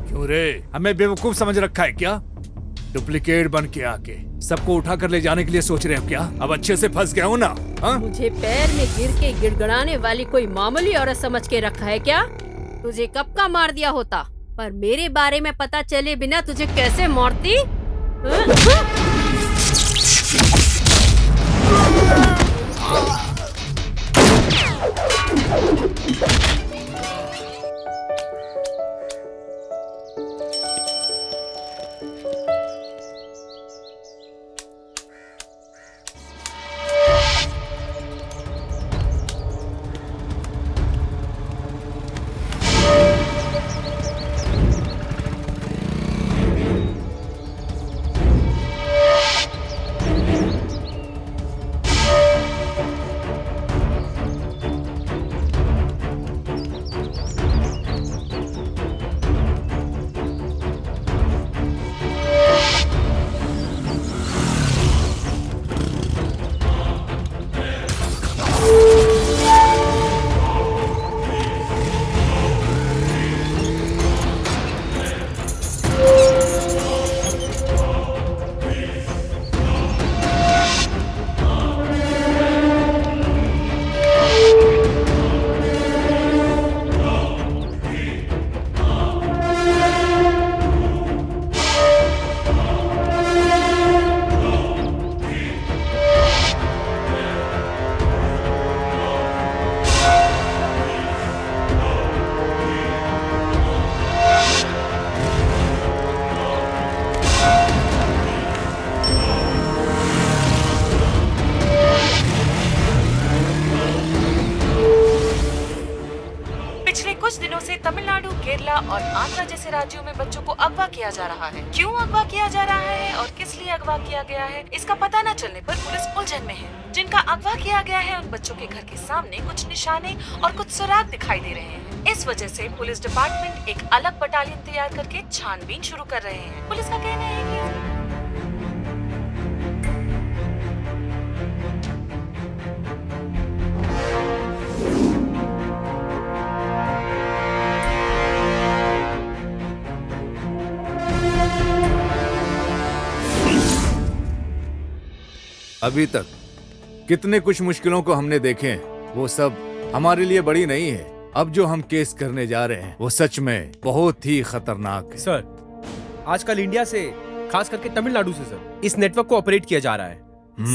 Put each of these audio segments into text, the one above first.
क्यों रे, हमें बेवकूफ समझ रखा है क्या? डुप्लीकेट बन के आके सबको उठा कर ले जाने के लिए सोच रहे हो क्या? अब अच्छे से फंस गया हूँ ना? हा? मुझे पैर में गिर के गिड़गड़ाने वाली कोई मामूली औरत समझ के रखा है क्या? तुझे कब का मार दिया होता, पर मेरे बारे में पता चले बिना तुझे कैसे मारती? कुछ दिनों से तमिलनाडु, केरला और आंध्र जैसे राज्यों में बच्चों को अगवा किया जा रहा है। क्यों अगवा किया जा रहा है और किस लिए अगवा किया गया है, इसका पता न चलने पर पुलिस उलझन में है। जिनका अगवा किया गया है उन बच्चों के घर के सामने कुछ निशाने और कुछ सुराग दिखाई दे रहे हैं। इस वजह से पुलिस डिपार्टमेंट एक अलग बटालियन तैयार करके छानबीन शुरू कर रहे हैं। पुलिस का कहना है कि अभी तक कितने कुछ मुश्किलों को हमने देखे हैं, वो सब हमारे लिए बड़ी नहीं है। अब जो हम केस करने जा रहे हैं वो सच में बहुत ही खतरनाक है। सर, आजकल इंडिया से, खास करके तमिलनाडु से सर, इस नेटवर्क को ऑपरेट किया जा रहा है।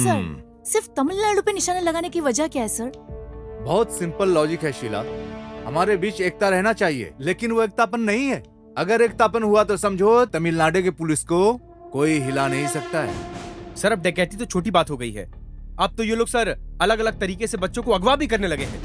सर, सिर्फ तमिलनाडु पे निशाने लगाने की वजह क्या है सर? बहुत सिंपल लॉजिक है शीला। हमारे बीच एकता रहना चाहिए, लेकिन वो एकतापन नहीं है। अगर एकतापन हुआ तो समझो तमिलनाडु की पुलिस को कोई हिला नहीं सकता है। सर, अब डकैती तो छोटी बात हो गई है। अब तो ये लोग सर अलग अलग तरीके से बच्चों को अगवा भी करने लगे हैं।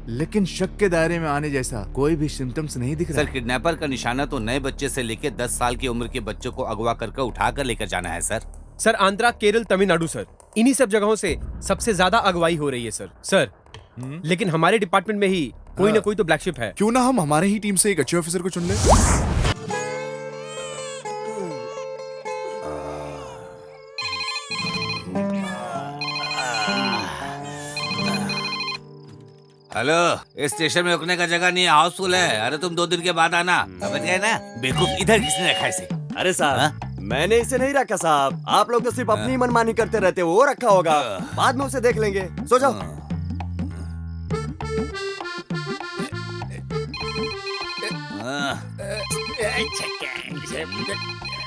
लेकिन शक के दायरे में आने जैसा कोई भी सिम्टम्स नहीं दिख रहा। सर, किडनैपर का निशाना तो नए बच्चे से लेकर 10 साल की उम्र के बच्चों को अगवा करके उठा कर लेकर जाना है sir. Sir, Andhra, Kerala, Tamil Nadu sir, इन्हीं सब जगहों से सबसे ज्यादा अगवाई हो रही है सर। लेकिन हमारे डिपार्टमेंट में ही कोई ना कोई तो ब्लैक शिप है। क्यों ना हम हमारे ही टीम से एक अच्छे ऑफिसर को चुन लें? हेलो, इस स्टेशन में रुकने का जगह नहीं है, हाउसफुल है। अरे तुम 2 दिन के बाद आना, समझ गए ना? बेवकूफ, इधर किसने रखा इसे? अरे साहब, मैंने इसे नहीं रखा साहब। आप लोग तो सिर्फ अपनी मनमानी करते रहते हो। वो रखा होगा, बाद में उसे देख लेंगे। सो जाओ।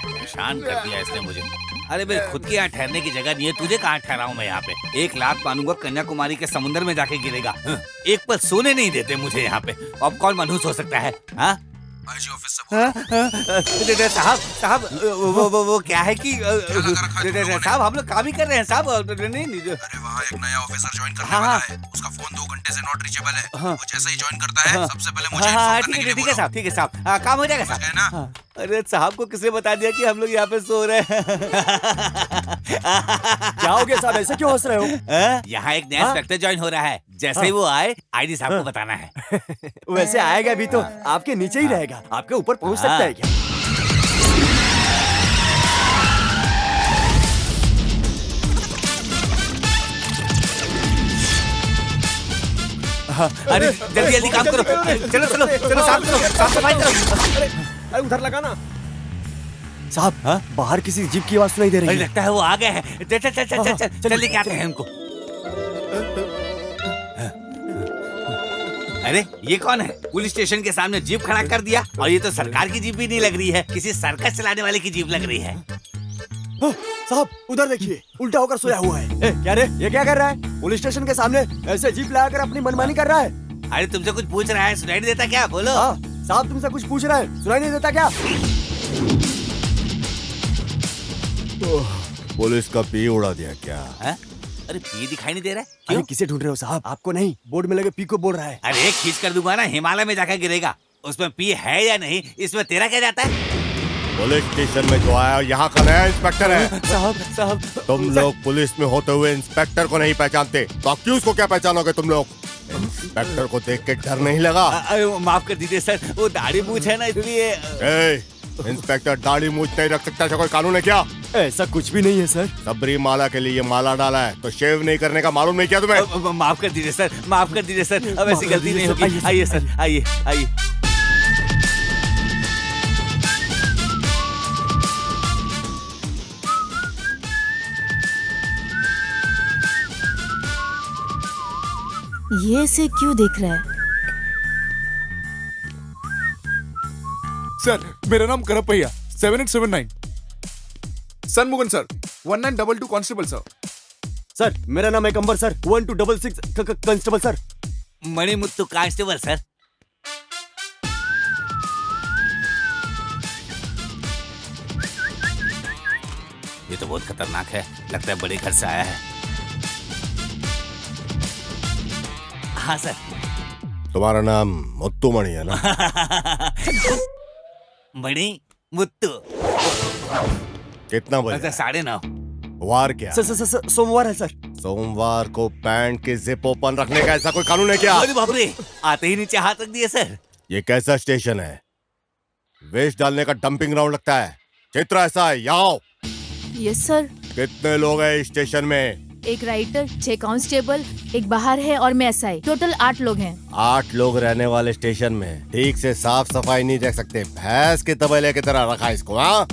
परेशान कर दिया इसने मुझे। अरे मेरे खुद की यहाँ ठहरने की जगह नहीं है, तुझे कहाँ ठहराऊं मैं यहाँ पे? 1 लाख मानूंगा, कन्याकुमारी के समुद्र में जाके गिरेगा। एक पल सोने नहीं देते मुझे यहाँ पे। अब कौन मनहूस हो सकता है? हाँ साहब, वो क्या है कि साहब हम लोग काम ही कर रहे हैं साहब। नहीं, अरे वहाँ एक नया ऑफिसर ज्वाइन करने वाला है। उसका फोन 2 घंटे से नॉट रीचेबल है। वो जैसा ही ज्वाइन करता है सबसे पहले मुझे इन्फॉर्म करने के लिए बोलो। ठीक है साहब, काम हो जाएगा साहब। अरे साहब को किसने बता दिया कि हम लोग यहाँ पे सो रहे हैं? क्या हो गया साहब, ऐसे क्यों हंस रहे हो? यहाँ एक नया इंस्पेक्टर ज्वाइन हो रहा है। जैसे ही वो आए आईडी साहब को बताना है। वैसे आएगा भी तो आपके नीचे ही रहेगा, आपके ऊपर पहुँच सकता है क्या? अरे जल्दी जल्दी काम करो, चलो चलो चलो, साफ सफाई करो। अरे उधर लगा ना। साहब बाहर किसी जीप की आवाज सुनाई दे अरे रही है। लगता है वो आ गए हैं। चल चल चल चल चल चल चल लेके आते हैं उनको। अरे ये कौन है? पुलिस स्टेशन के सामने जीप खड़ा कर दिया, और ये तो सरकार की जीप भी नहीं लग रही है, किसी सर्कस चलाने वाले की जीप लग रही है। साहब उधर देखिए, उल्टा होकर सोया हुआ है। क्या रे, ये क्या कर रहा है? पुलिस स्टेशन के सामने ऐसे जीप लगाकर अपनी मनमानी कर रहा है। अरे तुमसे कुछ पूछ रहा है, सुनाई नहीं देता क्या? बोलो। हाँ साहब तुमसे कुछ पूछ रहा है, सुनाई नहीं देता क्या? पुलिस का पी उड़ा दिया क्या? है? अरे पी दिखाई नहीं दे रहा है? अरे क्यों? किसे ढूंढ रहे हो साहब? आपको नहीं, बोर्ड में लगे पी को बोल रहा है। अरे खींच कर दूंगा ना, हिमालय में जाकर गिरेगा। उसमें पी है या नहीं, इसमें तेरा क्या जाता है? पुलिस स्टेशन में जो आया यहाँ का नया इंस्पेक्टर है। साहब तुम लोग पुलिस में होते हुए इंस्पेक्टर को नहीं पहचानते, तो अक्यूज को क्या पहचानोगे तुम लोग? इंस्पेक्टर को देख के डर नहीं लगा? माफ कर दीजिए सर, वो दाढ़ी मूछ है ना, इसलिए। इंस्पेक्टर दाढ़ी मूछ नहीं रख सकता, ऐसा कोई कानून है क्या? ऐसा कुछ भी नहीं है सर। सबरी माला के लिए माला डाला है तो शेव नहीं करने का मालूम नहीं क्या तुम्हें? माफ कर दीजिए सर, माफ कर दीजिए सर, अब ऐसी गलती नहीं होगी। आइए सर, आइए आइए। ये से क्यों देख रहा है? सर मेरा नाम Karuppaiya 7879 Shanmugam sir 1922 constable sir. Sir मेरा नाम है Kambar sir 1266 constable sir. Manimuthu constable sir. ये तो बहुत खतरनाक है, लगता है बड़े घर से आया है। हाँ सर। तुम्हारा नाम मुत्तू मणि है ना? मणि मुत्तु। कितना बजे? 9:30। वार क्या? सर सोमवार है सर। सोमवार को पैंट की जिप ओपन रखने का ऐसा कोई कानून है क्या? अरे बाप रे, आते ही नीचे हाथ रख दिए सर। ये कैसा स्टेशन है? वेस्ट डालने का डंपिंग ग्राउंड लगता है। चित्र ऐसा है, यहाँ आओ। Yes sir. कितने लोग हैं इस स्टेशन में? एक राइटर, 6 कांस्टेबल, एक बाहर है और मैं एसआई, टोटल 8 लोग हैं। 8 लोग रहने वाले स्टेशन में ठीक से साफ सफाई नहीं देख सकते, भैंस के तबेले की तरह रखा इसको। हाँ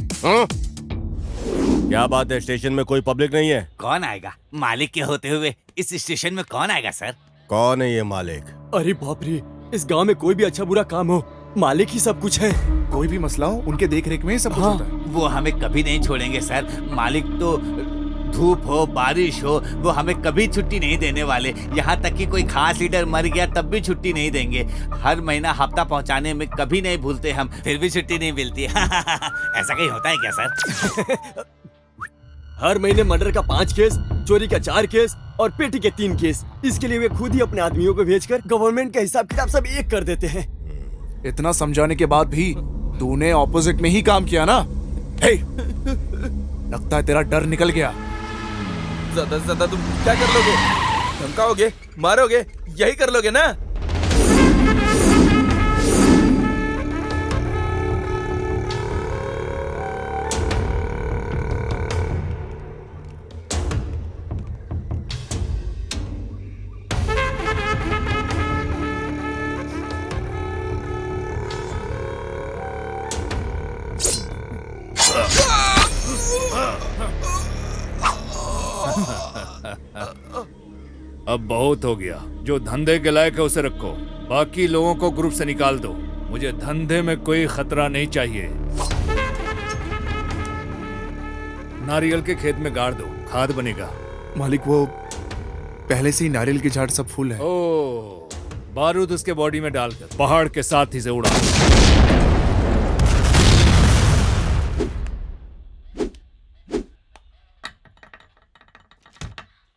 क्या बात है, स्टेशन में कोई पब्लिक नहीं है? कौन आएगा? मालिक के होते हुए इस स्टेशन में कौन आएगा सर? कौन है ये मालिक? अरे बाप रे, इस गांव में कोई भी अच्छा बुरा काम हो, मालिक ही सब कुछ है। कोई भी मसला हो उनके देख रेख में ही सब कुछ होता है। वो हमें कभी नहीं छोड़ेंगे सर। मालिक तो धूप हो बारिश हो, वो हमें कभी छुट्टी नहीं देने वाले। यहाँ तक कि कोई खास लीडर मर गया तब भी छुट्टी नहीं देंगे। हर महीना हफ्ता पहुँचाने में कभी नहीं भूलते हम, फिर भी छुट्टी नहीं मिलती। ऐसा कहीं होता है क्या सर? हर महीने मर्डर का 5 केस, चोरी का 4 केस और पेटी के 3 केस। इसके लिए वे खुद ही अपने आदमियों को भेजकर गवर्नमेंट का हिसाब किताब सब एक कर देते हैं। इतना समझाने के बाद भी तूने ऑपोजिट में ही काम किया ना? हे, लगता है तेरा डर निकल गया। ज्यादा से ज्यादा तुम क्या कर लोगे? धमकाओगे, मारोगे, यही कर लोगे ना? अब बहुत हो गया। जो धंधे के लायक है उसे रखो, बाकी लोगों को ग्रुप से निकाल दो। मुझे धंधे में कोई खतरा नहीं चाहिए। नारियल के खेत में गाड़ दो, खाद बनेगा। मालिक वो पहले से ही नारियल की झाड़ सब फूल है। ओ, बारूद उसके बॉडी में डालकर पहाड़ के साथ ही से उड़ा।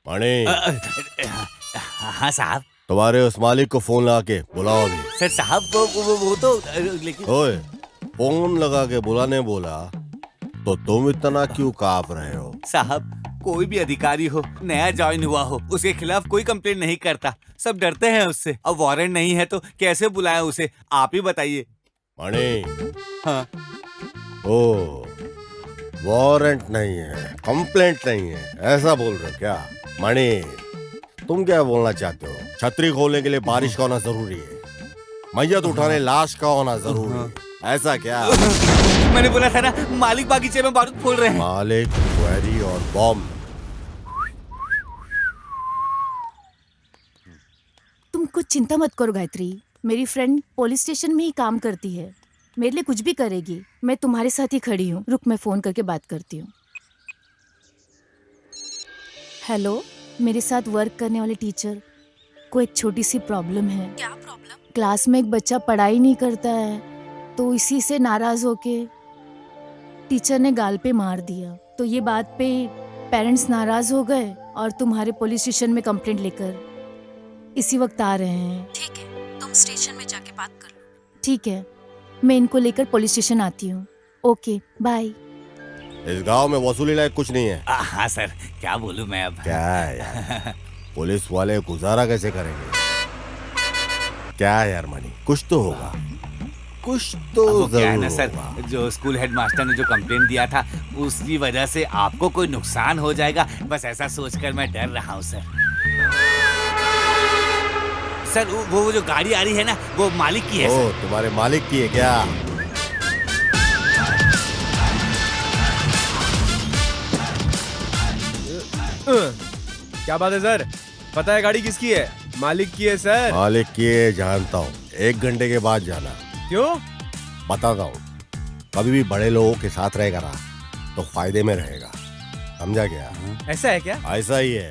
मणि, हाँ साहब। तुम्हारे उस मालिक को फोन लगा के बुलाओ अभी। सर साहब वो तो लेकिन ओए, फोन लगा के बुलाने बोला तो तुम इतना क्यों कांप रहे हो? साहब, कोई भी अधिकारी हो, नया ज्वाइन हुआ हो, उसके खिलाफ कोई कंप्लेंट नहीं करता। सब डरते हैं उससे। अब वारंट नहीं है तो कैसे बुलाएं उसे, आप ही बताइए। मणि, हाँ। ओ, वारंट नहीं है, कंप्लेंट नहीं है, ऐसा बोल रहे हो क्या? मणि, तुम क्या बोलना चाहते हो? छतरी खोलने के लिए बारिश का होना जरूरी है, मैयत उठाने लाश का होना जरूरी है। ऐसा क्या? मैंने बोला था ना, मालिक बागीचे में बारूद फोड़ रहे हैं। मालिक, क्वेरी और बॉम्ब। तुम कुछ चिंता मत करो गायत्री, मेरी फ्रेंड पुलिस स्टेशन में ही काम करती है, मेरे लिए कुछ भी करेगी। मैं तुम्हारे साथ ही खड़ी हूँ। रुक, मैं फोन करके बात करती हूँ। हेलो, मेरे साथ वर्क करने वाले टीचर को एक छोटी सी प्रॉब्लम है। क्या प्रॉब्लम? क्लास में एक बच्चा पढ़ाई नहीं करता है, तो इसी से नाराज होके टीचर ने गाल पे मार दिया। तो ये बात पे पेरेंट्स नाराज हो गए और तुम्हारे पुलिस स्टेशन में कंप्लेंट लेकर इसी वक्त आ रहे हैं। ठीक है, तुम स्टेशन में जाके बात कर लो। ठीक है, मैं इनको लेकर पुलिस स्टेशन आती हूँ। Okay, bye. इस गांव में वसूली लायक कुछ नहीं है। हाँ सर, क्या बोलूं मैं अब। क्या है यार, पुलिस वाले गुजारा कैसे करेंगे? क्या है यार मनी, कुछ तो होगा, कुछ तो क्या है ना जरूर सर, होगा। जो स्कूल हेडमास्टर ने जो कंप्लेंट दिया था उसकी वजह से आपको कोई नुकसान हो जाएगा, बस ऐसा सोचकर मैं डर रहा हूँ सर। सर वो जो गाड़ी आ रही है ना, वो मालिक की है ओ, सर। तुम्हारे मालिक की है क्या? क्या बात है सर? पता है गाड़ी किसकी है? मालिक की है सर। मालिक की है जानता हूँ, 1 घंटे के बाद जाना। क्यों? बताता हूँ, कभी भी बड़े लोगों के साथ रहेगा ना तो फायदे में रहेगा, समझा क्या? ऐसा है क्या? ऐसा ही है।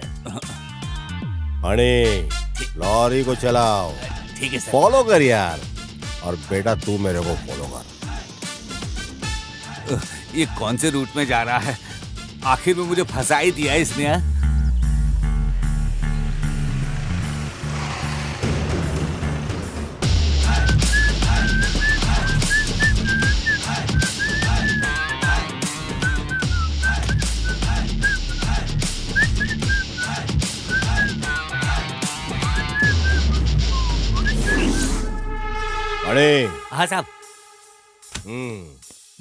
अरे लॉरी को चलाओ। ठीक है सर। फॉलो कर यार, और बेटा तू मेरे को फॉलो कर। ये कौन से रूट में जा रहा है? आखिर में मुझे फंसा ही दिया इसने। अरे हाँ साहब,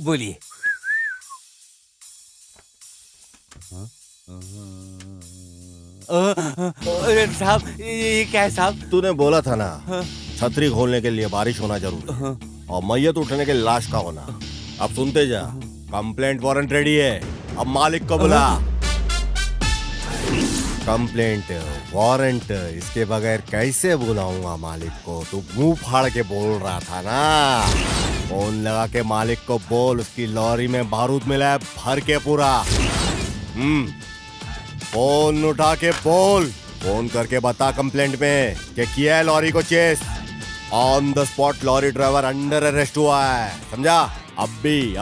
बोलिए। अरे साहब, ये क्या है साहब? तूने बोला था ना छतरी खोलने के लिए बारिश होना जरूरी है और मैयत उठने के लिए लाश का होना। अब सुनते जा, कंप्लेंट वारंट रेडी है, अब मालिक को बुला। कंप्लेंट वारंट इसके बगैर कैसे बुलाऊंगा मालिक को? तू मुंह फाड़ के बोल रहा था ना। फोन लगा के मालिक को बोल उसकी लॉरी में बारूद मिला है भर के पूरा। फोन उठा के बोल, फोन करके बता कंप्लेंट में कि किया है लॉरी को chase. On the spot lorry driver under arrest हुआ है, समझा? अभी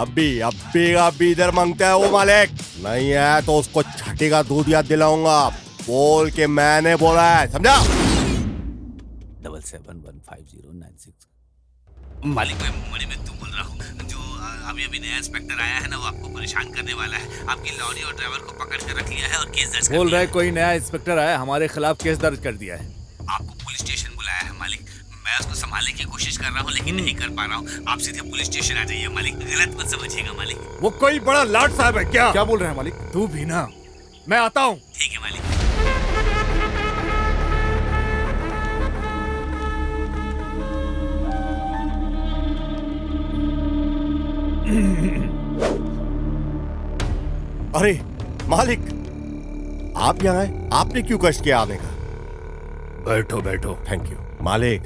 इधर मांगता है वो मालिक, नहीं है तो उसको छठी का दूध याद दिलाऊंगा। बोल के मैंने बोला है, समझा? 77150996। मालिक, मैं मुंबई में तू बोल रहा हूँ। जो अभी नया इंस्पेक्टर आया है ना, वो आपको परेशान करने वाला है। आपकी लॉरी और ड्राइवर को पकड़ कर रख लिया है और केस दर्ज कर बोल दिया रहे कोई नया इंस्पेक्टर आया, हमारे खिलाफ केस दर्ज कर दिया है। आपको पुलिस स्टेशन बुलाया है मालिक। मैं उसको संभालने की कोशिश कर रहा हूँ लेकिन नहीं कर पा रहा हूँ। आप सीधे पुलिस स्टेशन आ जाइए मालिक, गलत मत समझिएगा मालिक। वो कोई बड़ा लाट साहब है क्या? क्या बोल रहे हैं मालिक? तू भी ना, मैं आता हूँ। ठीक है मालिक। अरे मालिक, आप यहाँ आए, आपने क्यों कष्ट किया आने का? बैठो बैठो। थैंक यू मालिक,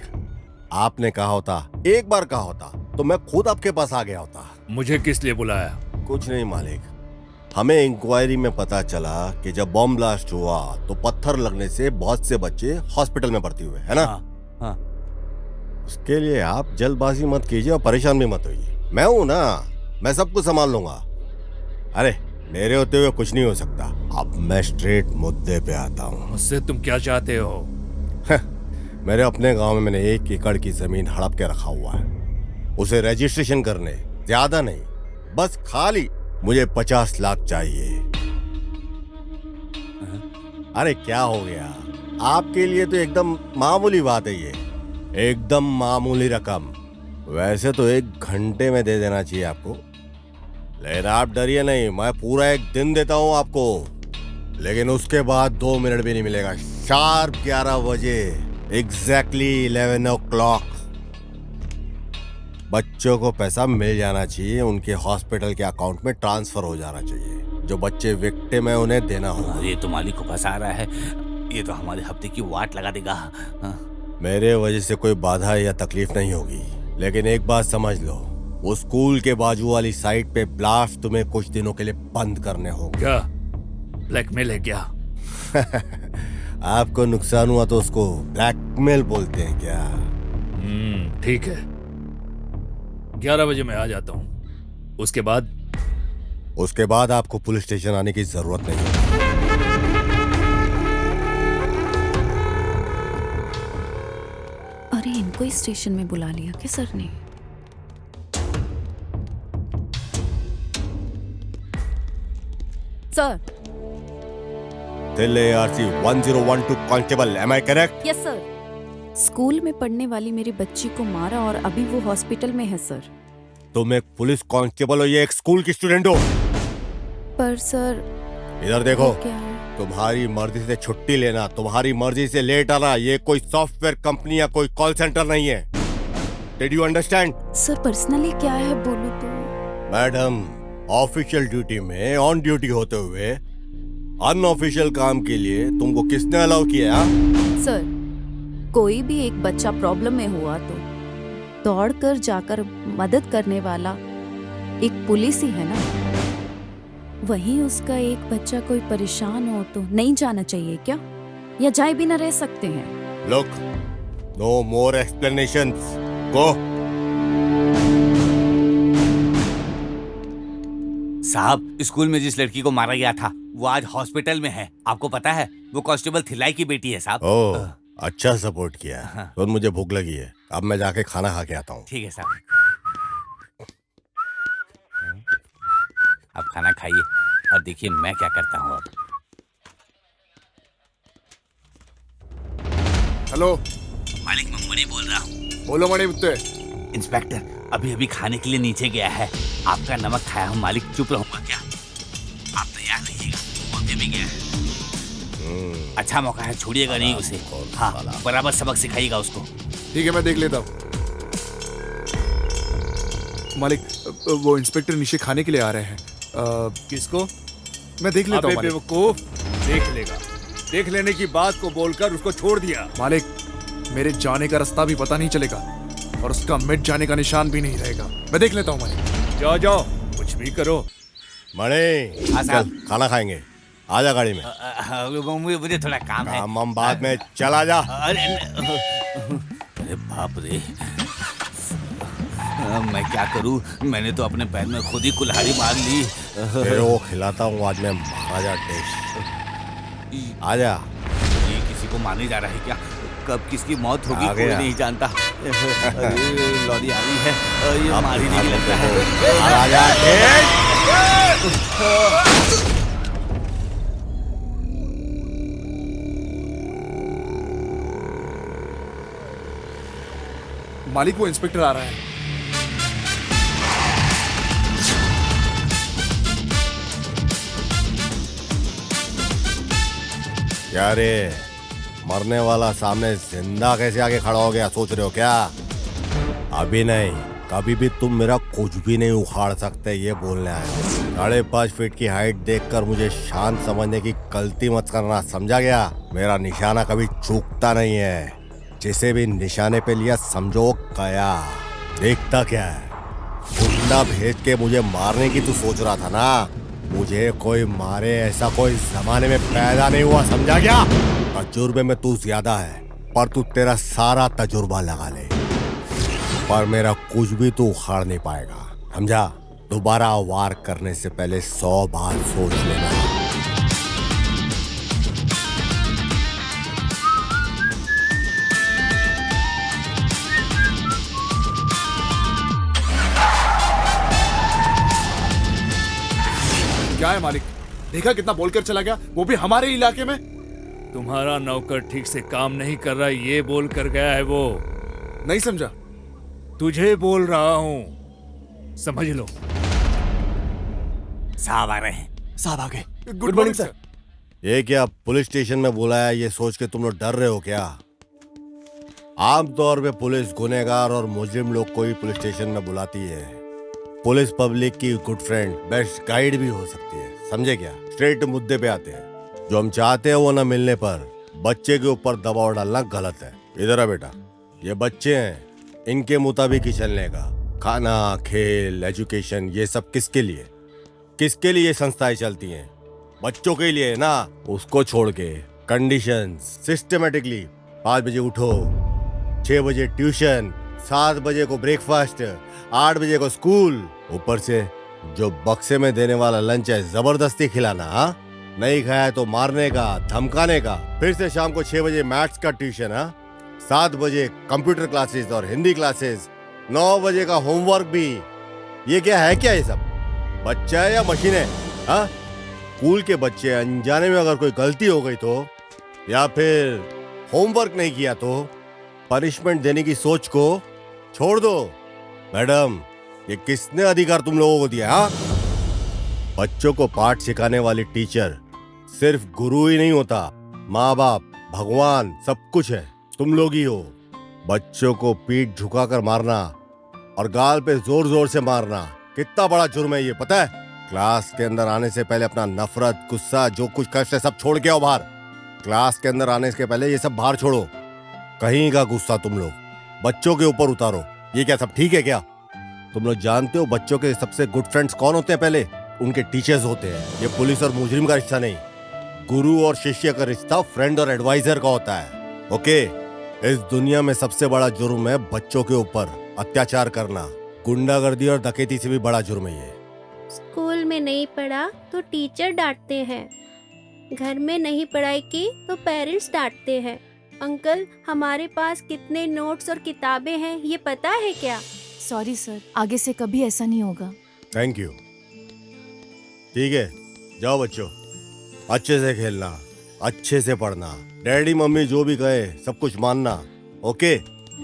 आपने कहा होता, एक बार कहा होता तो मैं खुद आपके पास आ गया होता। मुझे किस लिए बुलाया? कुछ नहीं मालिक, हमें इंक्वायरी में पता चला कि जब बॉम्ब ब्लास्ट हुआ तो पत्थर लगने से बहुत से बच्चे हॉस्पिटल में भर्ती हुए, है ना? हाँ। उसके लिए आप जल्दबाजी मत कीजिए और परेशान भी मत होइए। मैं हूं ना, मैं सब कुछ संभाल लूंगा। अरे मेरे होते हुए कुछ नहीं हो सकता। अब मैं स्ट्रेट मुद्दे पे आता हूँ। मुझसे तुम क्या चाहते हो? मेरे अपने गांव में मैंने 1 एकड़ की जमीन हड़प के रखा हुआ है, उसे रजिस्ट्रेशन करने, ज्यादा नहीं, बस खाली मुझे 50 लाख चाहिए। अरे क्या हो गया, आपके लिए तो एकदम मामूली बात है ये, एकदम मामूली रकम। वैसे तो 1 घंटे में दे देना चाहिए आपको, लेकिन आप डरिए नहीं, मैं पूरा 1 दिन देता हूं आपको, लेकिन उसके बाद 2 मिनट भी नहीं मिलेगा। शार्प 11 बजे एग्जैक्टली 11 o'clock। बच्चों को पैसा मिल जाना चाहिए, उनके हॉस्पिटल के अकाउंट में ट्रांसफर हो जाना चाहिए। जो बच्चे विक्टिम है उन्हें देना होगा। ये तो मालिक को फंसा रहा है, ये तो हमारे हफ्ते की वाट लगा देगा। मेरे वजह से कोई बाधा या तकलीफ नहीं होगी, लेकिन एक बात समझ लो, वो स्कूल के बाजू वाली साइट पे ब्लास्ट तुम्हें कुछ दिनों के लिए बंद करने होंगे। क्या ब्लैकमेल है क्या? आपको नुकसान हुआ तो उसको ब्लैकमेल बोलते हैं क्या? ठीक है, 11 बजे मैं आ जाता हूँ। उसके बाद आपको पुलिस स्टेशन आने की जरूरत नहीं है। अरे इनको ही स्टेशन में बुला लिया क्या सर ने? Sir. Delhi ARC 1012 constable, am I correct? Yes sir. School में पढ़ने वाली मेरी बच्ची को मारा और अभी वो हॉस्पिटल में है सर। तुम एक पुलिस कांस्टेबल हो या एक स्कूल की स्टूडेंट हो? पर सर इधर देखो, क्या है? तुम्हारी मर्जी से छुट्टी लेना, तुम्हारी मर्जी से लेट आना, ये कोई सॉफ्टवेयर कंपनी या कोई कॉल सेंटर नहीं है। Did you understand? Sir personally क्या है बोलो तो? मैडम, ऑफिशियल ड्यूटी में ऑन ड्यूटी होते हुए अनऑफिशियल काम के लिए तुमको किसने अलाउ किया? सर कोई भी एक बच्चा प्रॉब्लम में हुआ तो दौड़कर जाकर मदद करने वाला एक पुलिस ही है ना। वहीं उसका एक बच्चा कोई परेशान हो तो नहीं जाना चाहिए क्या, या जाए भी ना रह सकते हैं? लुक, नो मोर एक्सप्लेनेशंस, गो। साहब, स्कूल में जिस लड़की को मारा गया था वो आज हॉस्पिटल में है। आपको पता है, वो कांस्टेबल थिलाई की बेटी है साहब। ओह, अच्छा सपोर्ट किया। तो मुझे भूख लगी है, अब मैं जाके खाना खा के आता हूँ। ठीक है साहब, अब खाना खाइए और देखिए मैं क्या करता हूँ अब। हेलो मालिक, मैं मणि बोल रहा हूँ। बोलो मणि मुत्ते। इंस्पेक्टर अभी अभी खाने के लिए नीचे गया है, आपका नमक खाया हूँ मालिक। चुप रहूंगा क्या? आप तैयार रहिएगा, वो अभी भी गया है। अच्छा मौका है, छोड़िएगा नहीं उसे। हाँ, बराबर सबक सिखाइएगा उसको। ठीक है, मैं देख लेता हूँ। मालिक, वो इंस्पेक्टर नीचे खाने के लिए आ रहे हैं। किसको? मैं देख लेता हूँ मालिक। बेवकूफ, देख लेगा। देख लेने की बात को बोलकर उसको छोड़ दिया। मालिक, मेरे जाने का रास्ता भी पता नहीं चलेगा और उसका मिट जाने का निशान भी नहीं रहेगा। मैं देख लेता हूँ मालिक। जाओ जाओ, कुछ भी करो। मणि, चल खाना खाएंगे, आजा गाड़ी में। मुझे थोड़ा काम है। हम बाद में, चला जा। अरे बाप रे, मैं क्या करूं? मैंने तो अपने पैर में खुद ही कुल्हाड़ी मार ली। तेरे को खिलाता हूँ आज मैं महाराजा टेस्ट। आजा। ये किसी को मारने जा रहा है क्या? कब किसकी मौत होगी कोई नहीं जानता। अरे लॉरी आ रही है, ये मार ही नहीं लगता है। महाराजा टेस्ट। मालिक, वो इंस्पेक्टर आ रहा है। क्या रे, मरने वाला सामने जिंदा कैसे आके खड़ा हो गया, सोच रहे हो क्या? अभी नहीं, कभी भी तुम मेरा कुछ भी नहीं उखाड़ सकते, ये बोलने आए। 5.5 फीट की हाइट देखकर मुझे शांत समझने की गलती मत करना, समझा गया? मेरा निशाना कभी चूकता नहीं है, जिसे भी निशाने पे लिया समझो गया। देखता क्या है, गुंडा भेज के मुझे मारने की तू सोच रहा था ना? मुझे कोई मारे ऐसा कोई जमाने में पैदा नहीं हुआ, समझा क्या? तजुर्बे में तू ज्यादा है, पर तू तेरा सारा तजुर्बा लगा ले, पर मेरा कुछ भी तू उखाड़ नहीं पाएगा, समझा? दोबारा वार करने से पहले 100 बार सोच लेना। क्या है मालिक? देखा कितना बोलकर चला गया, वो भी हमारे इलाके में। तुम्हारा नौकर ठीक से काम नहीं कर रहा, ये बोल कर गया है वो। नहीं समझा? तुझे बोल रहा हूँ, समझ लो। साहब आ रहे हैं। साहब आ गए। Good morning sir. ये क्या पुलिस स्टेशन में बुलाया, ये सोच के तुम लोग डर रहे हो क्या? आमतौर पे पुलिस गुनहगार और मुजरिम लोग को ही पुलिस स्टेशन में बुलाती है। पुलिस पब्लिक की गुड फ्रेंड, बेस्ट गाइड भी हो सकती है, समझे क्या? स्ट्रेट मुद्दे पे आते हैं। जो हम चाहते हैं वो न मिलने पर बच्चे के ऊपर दबाव डालना गलत है। इधर आ बेटा, ये बच्चे हैं, इनके मुताबिक ही चलने का। खाना, खेल, एजुकेशन, ये सब किसके लिए? किसके लिए ये संस्थाएं चलती हैं? बच्चों के लिए ना। उसको छोड़ के कंडीशंस सिस्टमेटिकली 5 बजे उठो, 6 बजे ट्यूशन, 7 बजे को ब्रेकफास्ट, 8 बजे को स्कूल, ऊपर से जो बक्से में देने वाला लंच है जबरदस्ती खिलाना। हाँ, नहीं खाया तो मारने का, धमकाने का। फिर से शाम को 6 बजे मैथ्स का ट्यूशन, 7 बजे कंप्यूटर क्लासेस और हिंदी क्लासेस, 9 बजे का होमवर्क भी। ये क्या है? क्या ये सब बच्चा है या मशीन है? हाँ, स्कूल के बच्चे अनजाने में अगर कोई गलती हो गई तो, या फिर होमवर्क नहीं किया तो पनिशमेंट देने की सोच को छोड़ दो। मैडम, ये किसने अधिकार तुम लोगों को दिया? हाँ, बच्चों को पाठ सिखाने वाली टीचर सिर्फ गुरु ही नहीं होता, माँ बाप, भगवान, सब कुछ है। तुम लोग ही हो। बच्चों को पीठ झुकाकर मारना और गाल पे जोर जोर से मारना कितना बड़ा जुर्म है, ये पता है? क्लास के अंदर आने से पहले अपना नफरत, गुस्सा, जो कुछ कष्ट है सब छोड़ के आओ बाहर। क्लास के अंदर आने से पहले ये सब बाहर छोड़ो। कहीं का गुस्सा तुम लोग बच्चों के ऊपर उतारो। ये क्या सब ठीक है क्या? तुम लोग जानते हो बच्चों के सबसे गुड फ्रेंड्स कौन होते हैं? पहले उनके टीचर्स होते हैं। ये पुलिस और मुजरिम का रिश्ता नहीं, गुरु और शिष्य का रिश्ता फ्रेंड और एडवाइजर का होता है। ओके, इस दुनिया में सबसे बड़ा जुर्म है बच्चों के ऊपर अत्याचार करना। गुंडागर्दी और डकैती से भी बड़ा जुर्म है ये। स्कूल में नहीं पढ़ा तो टीचर डांटते हैं, घर में नहीं पढ़ाई की तो पेरेंट्स डांटते हैं। अंकल, हमारे पास कितने नोट्स और किताबें हैं ये पता है क्या? सॉरी सर, आगे से कभी ऐसा नहीं होगा। Thank you. ठीक है, जाओ बच्चों, अच्छे से खेलना, अच्छे से पढ़ना, डैडी मम्मी जो भी कहे सब कुछ मानना। ओके,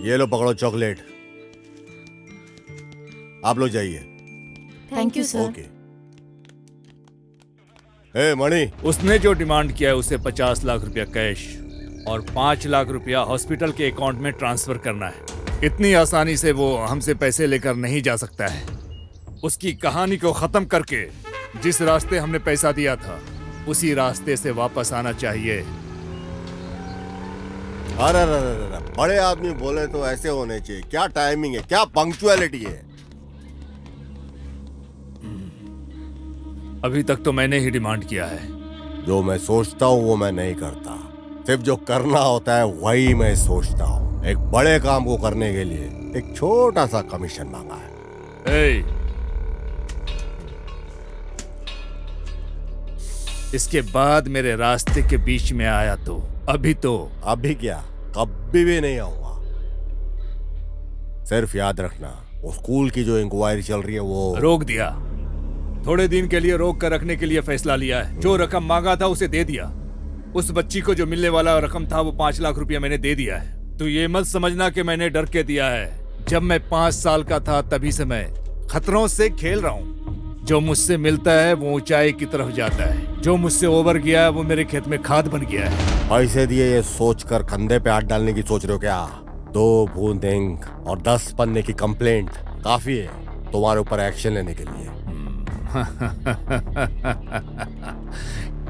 ये लो पकड़ो चॉकलेट, आप लोग जाइए। Thank you sir. ओके। ए मणि, उसने जो डिमांड किया है उसे 50 लाख रुपया कैश और 5 लाख रुपया हॉस्पिटल के अकाउंट में ट्रांसफर करना है। इतनी आसानी से वो हमसे पैसे लेकर नहीं जा सकता है। उसकी कहानी को खत्म करके जिस रास्ते हमने पैसा दिया था उसी रास्ते से वापस आना चाहिए। अरे बड़े आदमी बोले तो ऐसे होने चाहिए। क्या टाइमिंग है, क्या पंक्चुअलिटी है। अभी तक तो मैंने ही डिमांड किया है। जो मैं सोचता हूँ वो मैं नहीं करता, सिर्फ जो करना होता है वही मैं सोचता हूँ। एक बड़े काम को करने के लिए एक छोटा सा कमीशन मांगा है। इसके बाद मेरे रास्ते के बीच में आया तो अभी क्या, कभी भी नहीं आऊंगा। सिर्फ याद रखना, वो स्कूल की जो इंक्वायरी चल रही है वो रोक दिया। थोड़े दिन के लिए रोक कर रखने के लिए फैसला लिया है। जो रकम मांगा था उसे दे दिया। उस बच्ची को जो मिलने वाला रकम था वो 5 लाख रुपया मैंने दे दिया है। तो ये मत समझना कि मैंने डर के दिया है। जब मैं 5 साल का था तभी से मैं खतरों से खेल रहा हूँ। जो मुझसे मिलता है वो ऊंचाई की तरफ जाता है, जो मुझसे ओवर गया है वो मेरे खेत में खाद बन गया है। पैसे दिए ये सोचकर कंधे पे हाथ डालने की सोच रहे हो क्या? 2 बूंद इंक और 10 पन्ने की कंप्लेंट काफी है तुम्हारे ऊपर एक्शन लेने के लिए।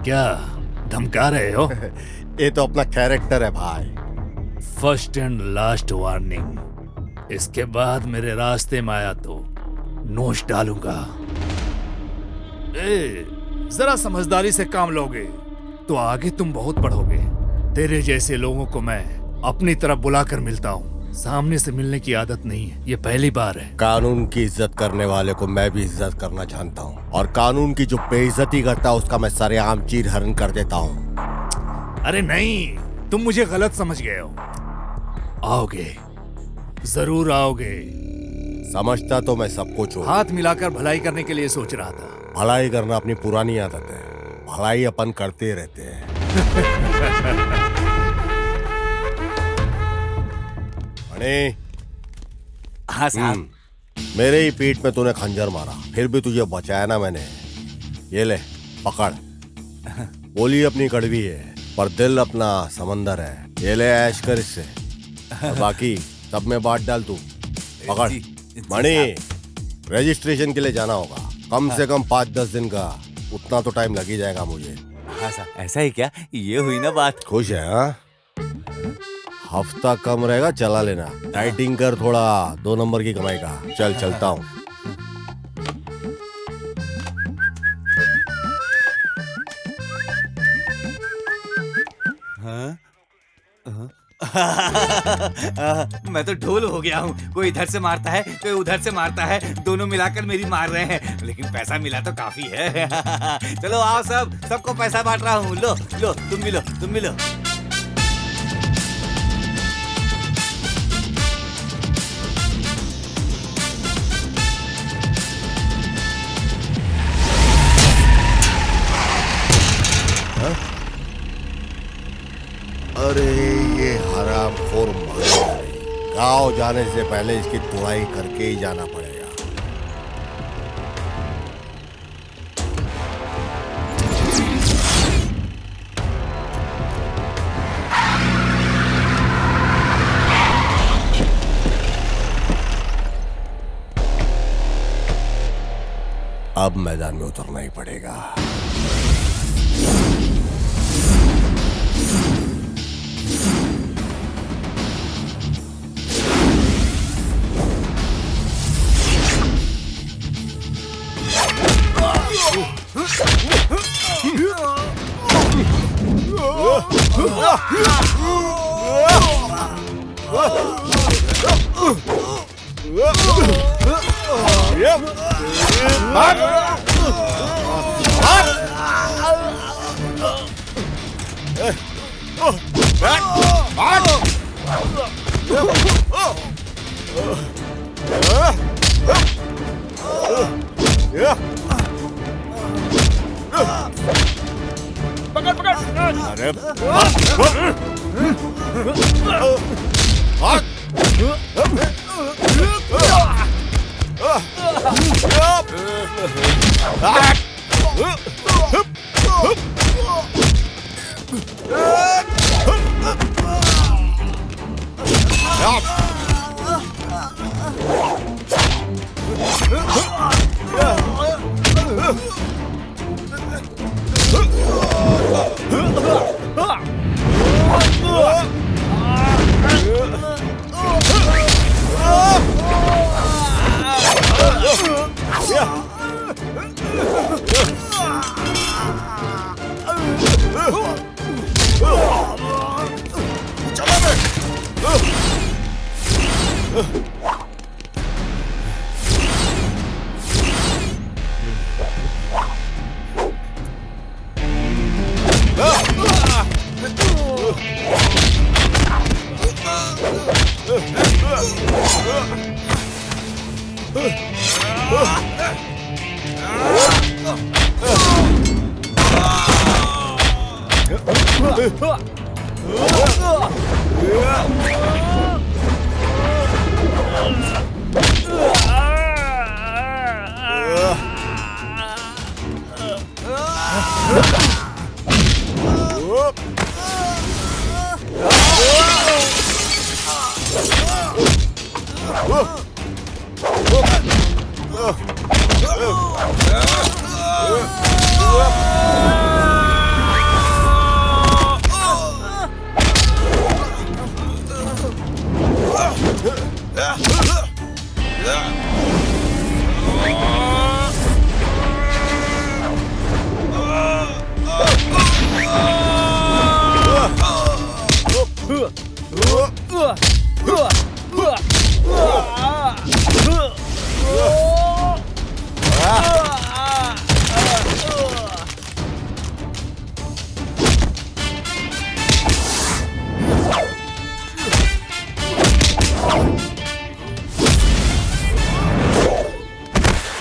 क्या धमका रहे हो? ये तो अपना कैरेक्टर है भाई। First and last warning. इसके बाद मेरे रास्ते में आया तो नोच डालूंगा। जरा समझदारी से काम लोगे तो आगे तुम बहुत बढ़ोगे। तेरे जैसे लोगों को मैं अपनी तरफ बुलाकर मिलता हूँ, सामने से मिलने की आदत नहीं है। ये पहली बार है। कानून की इज्जत करने वाले को मैं भी इज्जत करना जानता हूँ, और कानून की जो बेइज्जती करता है उसका मैं सरेआम चीर हरण कर देता हूँ। अरे नहीं, तुम मुझे गलत समझ गए हो। आओगे, जरूर आओगे। समझता तो मैं सब कुछ हूँ। हाथ मिलाकर भलाई करने के लिए सोच रहा था। भलाई करना अपनी पुरानी आदत है, भलाई अपन करते रहते हैं। हाँ साहब। मेरे ही पीठ में तूने खंजर मारा, फिर भी तुझे बचाया ना मैंने। ये ले पकड़। बोली अपनी कड़वी है पर दिल अपना समंदर है। ये ले ऐश कर इससे। और बाकी सब में बांट डाल तू। पकड़ मणि, रजिस्ट्रेशन के लिए जाना होगा, कम से कम 5-10 दिन का, उतना तो टाइम लग ही जाएगा मुझे। हाँ साहब, ऐसा ही क्या? ये हुई ना बात। खुश है हाँ? हफ्ता कम रहेगा, चला लेना। टाइटिंग कर थोड़ा, 2 नंबर की कमाई का। चल चलता हूँ। मैं तो ढोल हो गया हूँ। कोई इधर से मारता है, कोई उधर से मारता है, दोनों मिलाकर मेरी मार रहे हैं, लेकिन पैसा मिला तो काफी है। चलो आओ सब, सबको पैसा बांट रहा हूँ। लो लो, तुम भी लो, तुम भी लो। अरे ये हरामखोर गाँव जाने से पहले इसकी तुड़ाई करके ही जाना पड़ेगा। अब मैदान में उतरना ही पड़ेगा।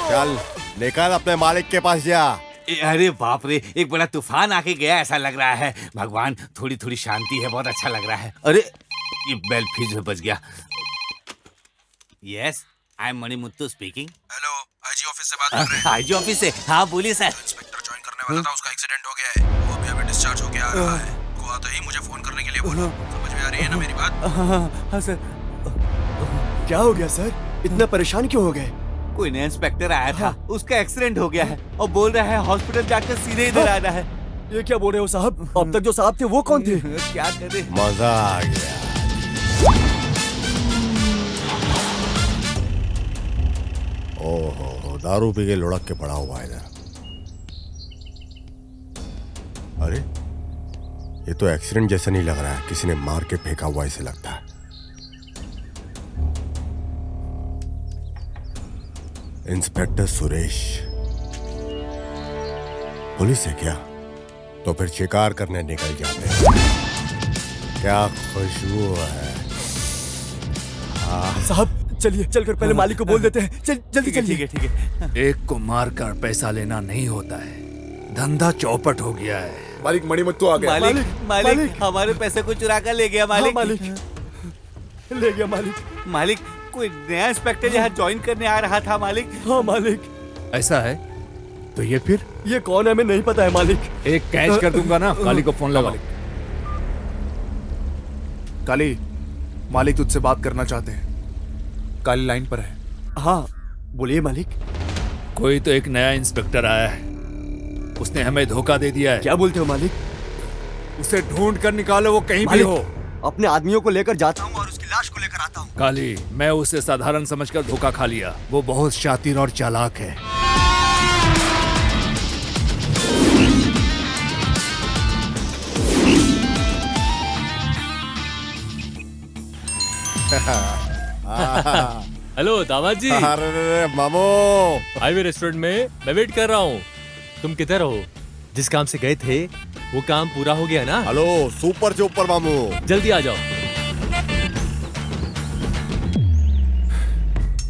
चल निकल, अपने मालिक के पास जा। अरे बाप रे, एक बड़ा तूफान आके गया ऐसा लग रहा है। भगवान, थोड़ी थोड़ी शांति है, बहुत अच्छा लग रहा है। अरे ये बेल फिर से बज गया। Yes, I am Manimuthu speaking. Hello, IG office से बात कर रहे हैं? आईजी ऑफिस से? हाँ बोलिए सर। इंस्पेक्टर ज्वाइन करने वाला था, उसका एक्सीडेंट हो गया है, वो भी अभी डिस्चार्ज होके आ रहा है। को आते ही मुझे फोन करने के लिए बोलो, समझ में आ रही है ना मेरी बात? हाँ सर। क्या हो गया सर? इतना परेशान क्यों हो गए? कोई नया इंस्पेक्टर आया था, उसका एक्सीडेंट हो गया है और बोल रहा है हॉस्पिटल जाकर सीधे इधर आना है। ये क्या बोल रहे हो साहब? अब तक जो साहब थे वो कौन थे? क्या करे? मजा आ गया। ओहो, दारू पी के लुढ़क के पड़ा हुआ है इधर। अरे ये तो एक्सीडेंट जैसा नहीं लग रहा है, किसी ने मार के फेंका हुआ ऐसे लगता है। इंस्पेक्टर सुरेश पुलिस है क्या? तो फिर शिकार करने निकल जाते हैं। क्या खुशबू है। साहब चलिए, चलकर पहले मालिक को बोल देते हैं। जल्दी चलिए। ठीक है। एक को मारकर पैसा लेना नहीं होता है, धंधा चौपट हो गया है। मालिक मणिमुत्तु आ गया। मालिक हमारे पैसे को चुरा कर ले गया मालिक। हाँ, मालिक ले गया मालिक। मालिक कोई नया इंस्पेक्टर यहाँ ज्वाइन करने आ रहा था मालिक। हाँ मालिक। ऐसा है तो ये फिर ये कौन है हमें नहीं पता है मालिक। एक कैच कर दूंगा ना। काली को फोन लगाओ। काली, मालिक तुझसे बात करना चाहते हैं। काली लाइन पर है। हाँ बोलिए मालिक। कोई तो एक नया इंस्पेक्टर आया है, उसने हमें धोखा दे दिया है। क्या बोलते हो मालिक? उसे ढूंढ कर निकालो, वो कहीं भी हो। अपने आदमियों को लेकर जाता हूँ और उसकी लाश को लेकर आता हूँ। काली, मैं उसे साधारण समझकर धोखा खा लिया। वो बहुत शातिर और चालाक है। हेलो दामाद जी। अरे मामू, हाईवे रेस्टोरेंट में मैं वेट कर रहा हूँ। तुम किधर हो? जिस काम से गए थे वो काम पूरा हो गया ना? हेलो सुपर से ऊपर मामू, जल्दी आ जाओ।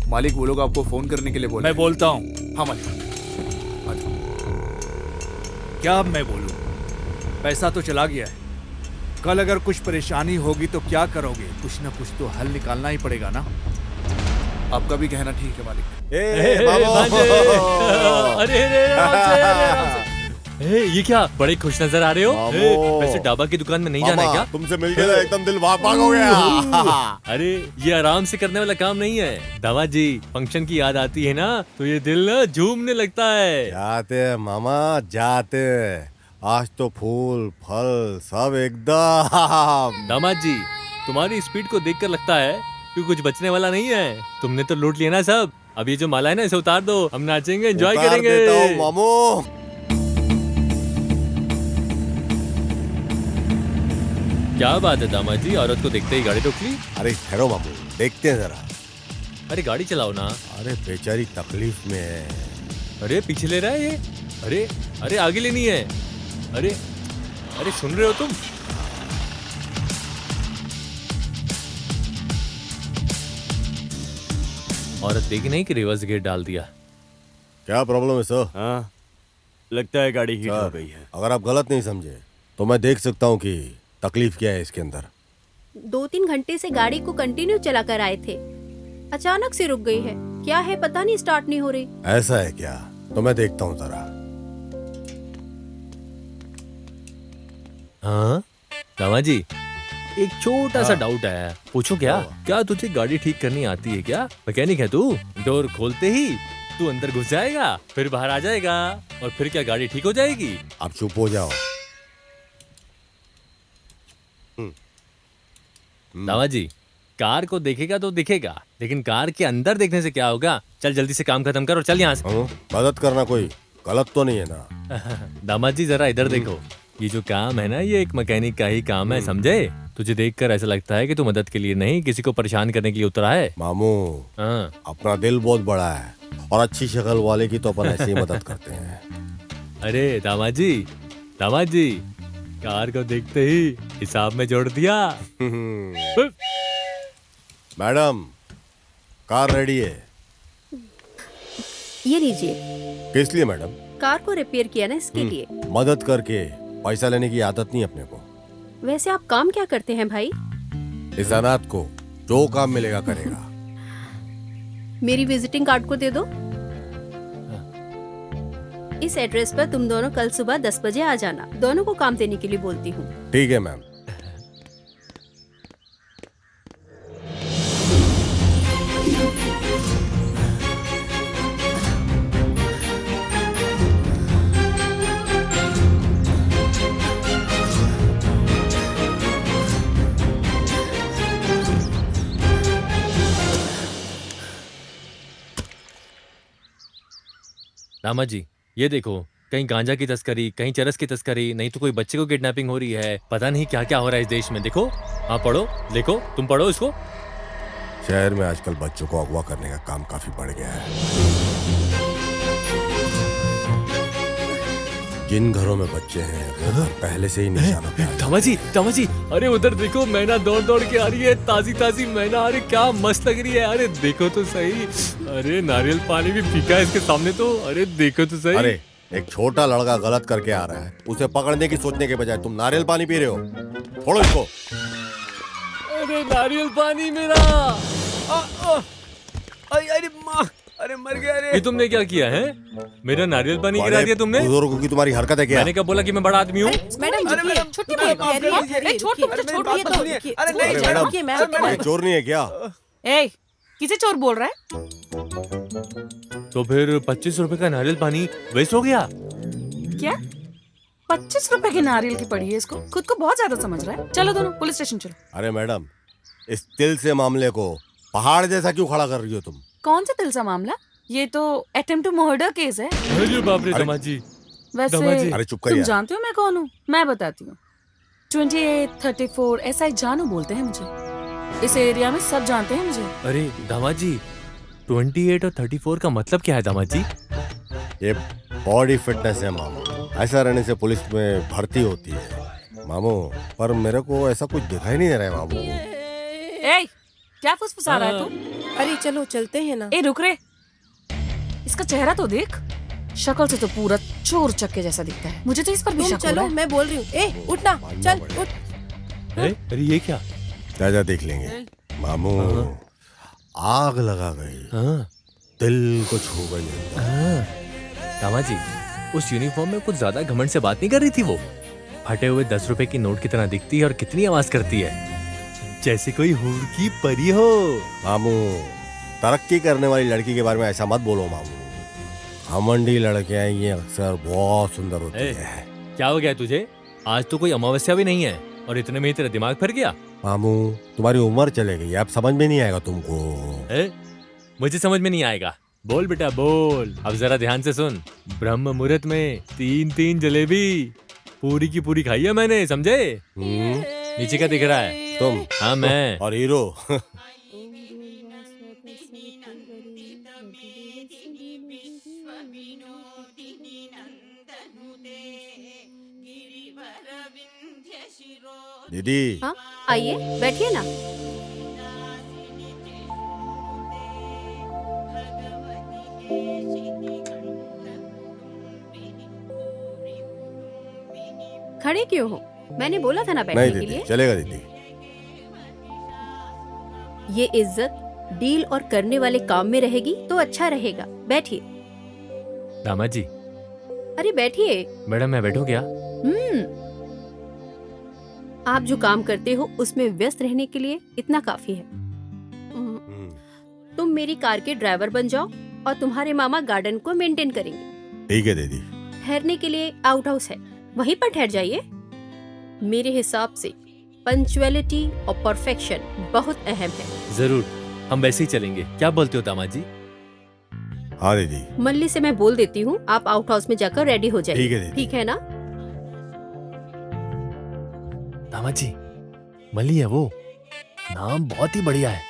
मालिक वो लोग आपको फोन करने के लिए बोले। मैं बोलता हूँ। हाँ मालिक। क्या अब मैं बोलूं? पैसा तो चला गया है। कल अगर कुछ परेशानी होगी तो क्या करोगे? कुछ ना कुछ तो हल निकालना ही पड़ेगा ना। आपका भी कहना ठीक है मालिक। ये क्या बड़े खुश नजर आ रहे हो? वैसे डाबा की दुकान में नहीं जाना है क्या? तुमसे मिलके ना एकदम दिल भाग हो गया। अरे ये आराम से करने वाला काम नहीं है दावा जी। फंक्शन की याद आती है ना तो ये दिल ना झूमने लगता है। जाते मामा जाते, आज तो फूल फल सब एकदम। दामाद जी तुम्हारी स्पीड को देखकर लगता है कि कुछ बचने वाला नहीं है। तुमने तो लूट लिया ना सब। अब ये जो माला है ना इसे उतार दो, हम नाचेंगे, एंजॉय करेंगे। मामू क्या बात है दामाद जी, औरत को देखते ही गाड़ी रोक ली? अरे ठहरो मामू, देखते हैं जरा। अरे गाड़ी चलाओ ना। अरे बेचारी तकलीफ में है। अरे पीछे ले रहा है ये। अरे अरे आगे लेनी है। अरे अरे सुन रहे हो तुम? औरत देखी नहीं कि रिवर्स गेट डाल दिया। क्या प्रॉब्लम है सर? हाँ लगता है गाड़ी हीट हो गई है। अगर आप गलत नहीं समझे तो मैं देख सकता हूँ कि तकलीफ क्या है इसके अंदर। 2-3 घंटे से गाड़ी को कंटिन्यू चला कर आए थे, अचानक से रुक गई है। क्या है पता नहीं, स्टार्ट नहीं हो रही। ऐसा है क्या? तो मैं देखता हूँ जरा। हाँ दामा जी, एक छोटा सा डाउट आया, पूछो क्या? क्या तुझे गाड़ी ठीक करनी आती है क्या? मैकेनिक है तू? डोर खोलते ही तू अंदर घुस जाएगा, फिर बाहर आ जाएगा और फिर क्या गाड़ी ठीक हो जाएगी? आप चुप हो जाओ। दामा जी, कार को देखेगा तो दिखेगा, लेकिन कार के अंदर देखने से क्या होगा? चल जल्दी से काम खत्म कर और चल यहाँ से। मदद करना कोई गलत तो नहीं है ना? दामाद जी जरा इधर देखो, ये जो काम है ना ये एक मैकेनिक का ही काम है, समझे? तुझे देखकर ऐसा लगता है कि तू मदद के लिए नहीं किसी को परेशान करने के लिए उतरा है। मामू अपना दिल बहुत बड़ा है और अच्छी शक्ल वाले की तो अपन ऐसे ही मदद करते हैं। अरे दामाद जी, कार को देखते ही हिसाब में जोड़ दिया। मैडम कार रेडी है। ये लीजिए। किस लिए मैडम? कार को रिपेयर किया ना, इसके लिए। मदद करके पैसा लेने की आदत नहीं अपने को। वैसे आप काम क्या करते हैं भाई? इस अनाथ को जो काम मिलेगा करेगा। मेरी विजिटिंग कार्ड को दे दो। इस एड्रेस पर तुम दोनों कल सुबह 10 बजे आ जाना। दोनों को काम देने के लिए बोलती हूँ। ठीक है मैम। दामाद जी ये देखो, कहीं गांजा की तस्करी, कहीं चरस की तस्करी, नहीं तो कोई बच्चे को किडनैपिंग हो रही है। पता नहीं क्या क्या हो रहा है इस देश में। देखो, हाँ पढ़ो, देखो, तुम पढ़ो इसको। शहर में आजकल बच्चों को अगवा करने का काम काफी बढ़ गया है। जिन घरों में बच्चे हैं वो घर पहले से ही निशाना पे हैं। दामाद जी, अरे उधर देखो, मैना दौड़ दौड़ के आ रही है, ताजी ताजी मैना। अरे क्या मस्त लग रही है। अरे देखो तो सही, अरे नारियल पानी भी फीका है इसके सामने तो। अरे देखो तो सही। अरे एक छोटा लड़का गलत करके आ रहा है, उसे पकड़ने की सोचने के बजाय तुम नारियल पानी पी रहे हो। छोड़ो इसको। अरे नारियल पानी मेरा। अरे माँ, अरे मर गया रे। ये तुमने क्या किया है? मेरा नारियल पानी गिरा दिया तुमने। बुजुर्गों की तुम्हारी हरकत है क्या? मैंने कब बोला कि मैं बड़ा आदमी हूँ? मैडम छुट्टी नहीं चोर नहीं है क्या? ए, किसे चोर बोल रहा है? तो फिर 25 रुपए का नारियल पानी वेस्ट हो गया। क्या 25 रुपए की नारियल की पड़ी है इसको? खुद को बहुत ज्यादा समझ रहा है। चलो दोनों पुलिस स्टेशन चलो। अरे मैडम, इस तिल से मामले को पहाड़ जैसा क्यों खड़ा कर रही हो तुम? कौन सा दिल सा मामला? ये तो अटेम्प्ट टू मर्डर केस है। अरे बाप रे दामाद जी। वैसे अरे चुप कर तुम यार। जानते हो मैं कौन हूँ? मैं बताती हूँ। 2834 SI जानू बोलते हैं मुझे। इस एरिया में सब जानते हैं मुझे। अरे दामाद जी, 28 और 34 का मतलब क्या है दामाद जी? ये बॉडी फिटनेस है मामू। ऐसा रहने से पुलिस में भर्ती होती है मामू। पर मेरे को ऐसा कुछ दिखाई नहीं दे रहा है मामू। ए, क्या फुसफुसा रहा है तू? अरे चलो चलते हैं ना। ए रुक रे, इसका चेहरा तो देख। शक्ल से तो पूरा चोर चक्के जैसा दिखता है। मुझे तो इस पर भी तुम शक हो चलो, रहा है। मैं बोल रही हूँ। ए उठना, चल उठ। अरे ये क्या? जा देख लेंगे मामू। आग लगा गई, दिल को छू गई। दामाद जी, उस यूनिफॉर्म में कुछ ज्यादा घमंड से बात नहीं कर रही थी वो? फटे हुए 10 रुपए की नोट की तरह दिखती है और कितनी आवाज करती है, जैसे कोई हूर की परी हो। मामू, तरक्की करने वाली लड़की के बारे में ऐसा मत बोलो मामू। घमंडी लड़कियां ये अक्सर बहुत सुंदर होती है। क्या हो गया तुझे? आज तो कोई अमावस्या भी नहीं है और इतने में ही तेरा दिमाग फिर गया। मामू, तुम्हारी उम्र चले गई, अब समझ में नहीं आएगा तुमको। मुझे समझ में नहीं आएगा। बोल बेटा बोल। अब जरा ध्यान से सुन। ब्रह्म मुहूर्त में 3 जलेबी पूरी की पूरी खाई है मैंने, समझे? नीचे क्या दिख रहा है? तुम? हाँ मैं। और हीरो? दीदी। हाँ आइए, बैठिए ना। खड़े क्यों हो? मैंने बोला था ना बैठने के लिए। चलेगा दीदी। ये इज्जत डील और करने वाले काम में रहेगी तो अच्छा रहेगा। बैठिए। दामाद जी। अरे बैठिए। मैडम मैं बैठूं क्या? आप जो काम करते हो उसमें व्यस्त रहने के लिए इतना काफी है। तुम मेरी कार के ड्राइवर बन जाओ और तुम्हारे मामा गार्डन को मेंटेन करेंगे। ठीक है दीदी। ठहरने के लिए आउट हाउस है, वहीं पर ठहर जाइए। मेरे हिसाब से पंक्चुअलिटी और परफेक्शन बहुत अहम है। जरूर, हम वैसे ही चलेंगे। क्या बोलते हो दामाद जी? हाँ दीदी। मल्ली से मैं बोल देती हूँ, आप आउट हाउस में जाकर रेडी हो जाइए। ठीक है दीदी। ठीक है ना? दामाद जी, मल्ली है वो। नाम बहुत ही बढ़िया है,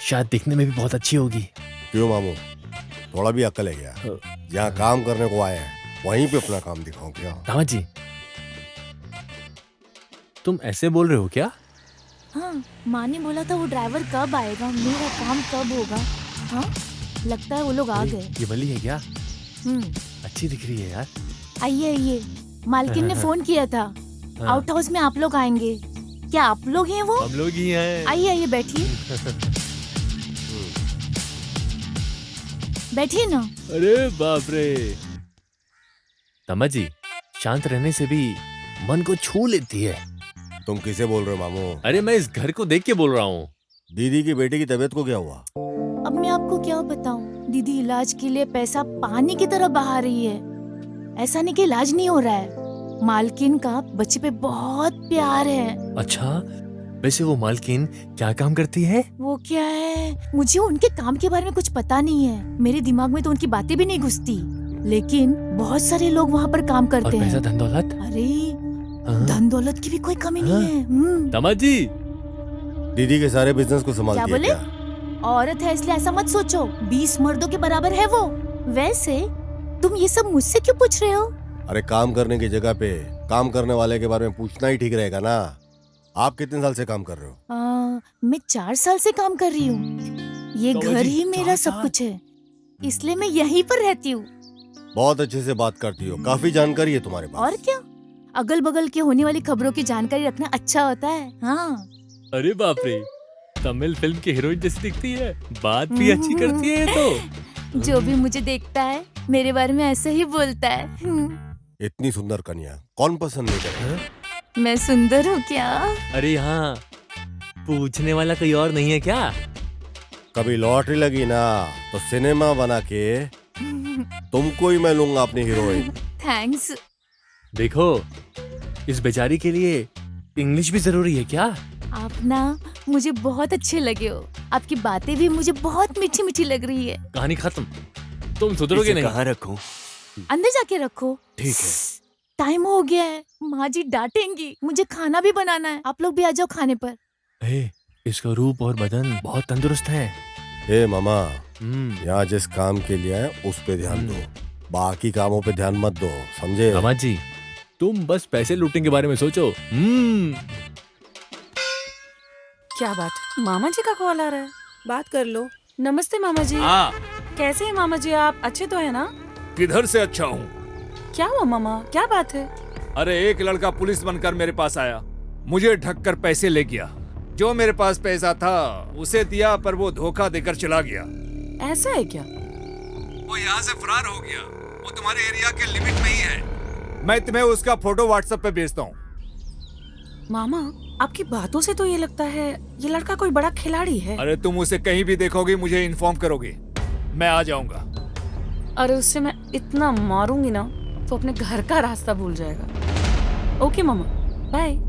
शायद दिखने में भी बहुत अच्छी होगी। क्यों मामू, थोड़ा भी अक्ल है क्या? जहाँ काम करने को आए हैं वहीं पे अपना काम दिखाऊं क्या? दामाद जी, तुम ऐसे बोल रहे हो क्या? हाँ, माँ ने बोला था वो ड्राइवर कब आएगा, मेरा काम कब होगा। हाँ, लगता है वो लोग आ गए। ये मल्ली है क्या? अच्छी दिख रही है यार। आइए आइए, मालकिन ने फोन किया था, आउट हाउस में आप लोग आएंगे। क्या आप लोग हैं वो? हम लोग ही हैं। आइए आइए बैठिए। बैठिए ना। अरे बाप रे। दामाद जी, शांत रहने से भी मन को छू लेती है। तुम किसे बोल रहे हो मामू? अरे मैं इस घर को देख के बोल रहा हूँ। दीदी की बेटी की तबीयत को क्या हुआ? अब मैं आपको क्या बताऊं, दीदी इलाज के लिए पैसा पानी की तरह बहा रही है। ऐसा नहीं कि इलाज नहीं हो रहा है, मालकिन का बच्चे पे बहुत प्यार है। अच्छा, वैसे वो मालकिन क्या काम करती है? वो क्या है, मुझे उनके काम के बारे में कुछ पता नहीं है। मेरे दिमाग में तो उनकी बातें भी नहीं घुसती। लेकिन बहुत सारे लोग वहाँ पर काम और करते पैसा हैं। धन दौलत? अरे हाँ। धन दौलत की भी कोई कमी नहीं है। दामाद जी, दीदी के सारे बिजनेस को क्या संभालती है बोले? क्या? औरत है इसलिए ऐसा मत सोचो, 20 मर्दों के बराबर है वो। वैसे तुम ये सब मुझसे क्यों पूछ रहे हो? अरे काम करने की जगह पे काम करने वाले के बारे में पूछना ही ठीक रहेगा ना। आप कितने साल से काम कर रहे हो? मैं 4 साल से काम कर रही हूँ। ये बाबा घर जी, ही मेरा सब कुछ है, इसलिए मैं यहीं पर रहती हूँ। बहुत अच्छे से बात करती हो, काफी जानकारी है तुम्हारे पास। और क्या, अगल बगल के होने वाली खबरों की जानकारी रखना अच्छा होता है। हाँ। अरे बाप रे, तमिल फिल्म की हीरोइन जैसी दिखती है, बात भी अच्छी करती है ये तो। जो भी मुझे देखता है मेरे बारे में ऐसे ही बोलता है। इतनी सुंदर कन्या कौन पसंद नहीं करे? मैं सुंदर हूँ क्या? अरे यहाँ पूछने वाला कोई और नहीं है क्या? कभी लॉटरी लगी ना तो सिनेमा बना के तुमको ही मैं लूंगा अपनी हीरोइन। थैंक्स। देखो, इस बेचारी के लिए इंग्लिश भी जरूरी है क्या? आप ना मुझे बहुत अच्छे लगे हो, आपकी बातें भी मुझे बहुत मीठी मीठी लग रही है। कहानी खत्म, तुम सुधरोगे इसे नहीं। कहाँ रखूं? अंदर जाके रखो। ठीक है। टाइम हो गया है, माँ जी डांटेंगी। मुझे खाना भी बनाना है, आप लोग भी आ जाओ खाने पर। इसका रूप और बदन बहुत तंदुरुस्त है। हे मामा, यहाँ जिस काम के लिए आए उस पे ध्यान दो, बाकी कामों पे ध्यान मत दो, समझे? दामाद जी, तुम बस पैसे लूटने के बारे में सोचो। क्या बात, मामा जी का कॉल आ रहा है? बात कर लो। नमस्ते मामा जी। हाँ। कैसे हैं मामा जी आप? अच्छे तो है ना? किधर से अच्छा हूँ? क्या हुआ मामा, क्या बात है? अरे एक लड़का पुलिस बनकर मेरे पास आया, मुझे ढककर पैसे ले गया। जो मेरे पास पैसा था उसे दिया, पर वो धोखा देकर चला गया। ऐसा है क्या? वो यहाँ से फरार हो गया। वो तुम्हारे एरिया के लिमिट में ही है। मैं तुम्हें उसका फोटो व्हाट्सएप पे भेजता हूँ। मामा, आपकी बातों से तो ये लगता है ये लड़का कोई बड़ा खिलाड़ी है। अरे तुम उसे कहीं भी देखोगी मुझे इन्फॉर्म करोगे, मैं आ जाऊंगा। अरे उससे मैं इतना मारूंगी ना तो अपने घर का रास्ता भूल जाएगा। ओके मामा, बाय।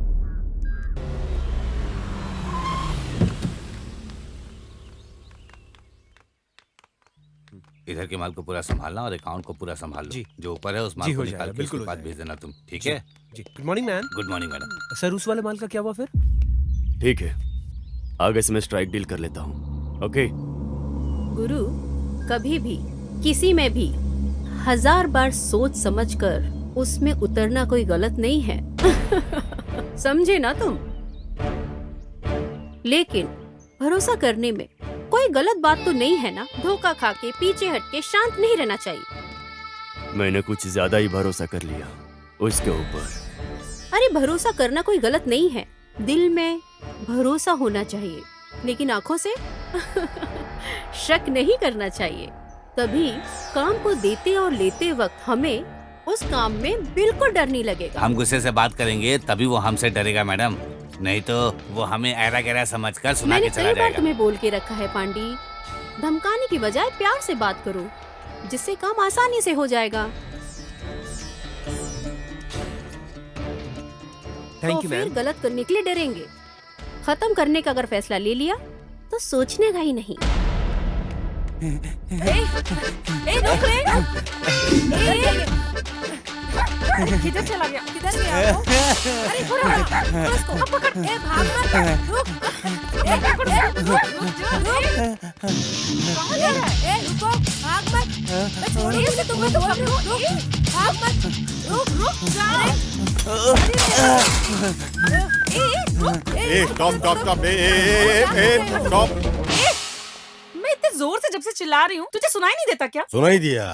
इधर के माल को पूरा संभालना और अकाउंट को पूरा संभाल लो। जी। जो ऊपर है उस जी, माल को हो निकाल जाएगा, के बिल्कुल उसके हो बाद भेज देना तुम, ठीक जी, है? जी। Good morning ma'am. Good morning madam. Sir, उस वाले माल का क्या हुआ फिर? ठीक है, आगे से मैं स्ट्राइक डील कर लेता हूँ। ओके। गुरु, कभी भी किसी में भी 1000 बार सोच समझकर उसमें उतरना कोई गलत नहीं है। समझे ना तुम? लेकिन भरोसा करने में कोई गलत बात तो नहीं है ना? धोखा खा के पीछे हट के शांत नहीं रहना चाहिए। मैंने कुछ ज्यादा ही भरोसा कर लिया उसके ऊपर। अरे भरोसा करना कोई गलत नहीं है, दिल में भरोसा होना चाहिए, लेकिन आंखों से शक नहीं करना चाहिए। तभी काम को देते और लेते वक्त हमें उस काम में बिल्कुल डर नहीं लगेगा। हम गुस्से से बात करेंगे तभी वो हमसे डरेगा मैडम, नहीं तो वो हमें ऐरा गैरा समझकर सुना मैंने के चला कई बार जाएगा। तुम्हें बोल के रखा है पांडी, धमकाने की बजाय प्यार से बात करो, जिससे काम आसानी से हो जाएगा। थैंक तो यू फिर मैम। गलत करने के लिए डरेंगे। खत्म करने का अगर फैसला ले लिया तो सोचने का ही नहीं। रुक रे। किधर चला गया? किधर गया वो? अरे थोड़ा उसको अब पकड़। भाग मत। रुक। पकड़। रुक। कहाँ जा रहा है? रुको, भाग मत। मैं छोड़ूंगी उसे, तुम्हें तो पकड़ो। रुक, भाग मत। रुक जा। स्टॉप। मैं इतने जोर से जब से चिल्ला रही हूँ, तुझे सुनाई नहीं देता क्या? सुनाई दिया।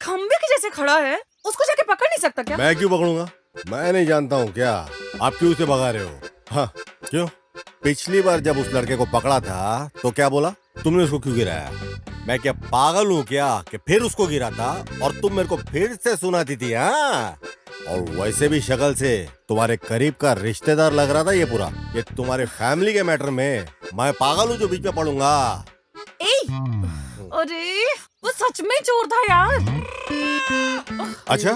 खंबे के जैसे खड़ा है, उसको जाके पकड़ नहीं सकता क्या? मैं क्यों पकड़ूंगा? मैं नहीं जानता हूँ क्या? आप क्यों उसे भगा रहे हो? हाँ, क्यों? पिछली बार जब उस लड़के को पकड़ा था तो क्या बोला? तुमने उसको क्यों गिराया? मैं क्या पागल हूँ क्या कि फिर उसको गिरा था और तुम मेरे को फिर से सुनाती थी? हाँ, और वैसे भी शक्ल से तुम्हारे करीब का रिश्तेदार लग रहा था ये पूरा। ये तुम्हारे फैमिली के मैटर में मैं पागल हूँ जो बीच में पड़ूंगा? अरे वो सच में चोर था यार। अच्छा,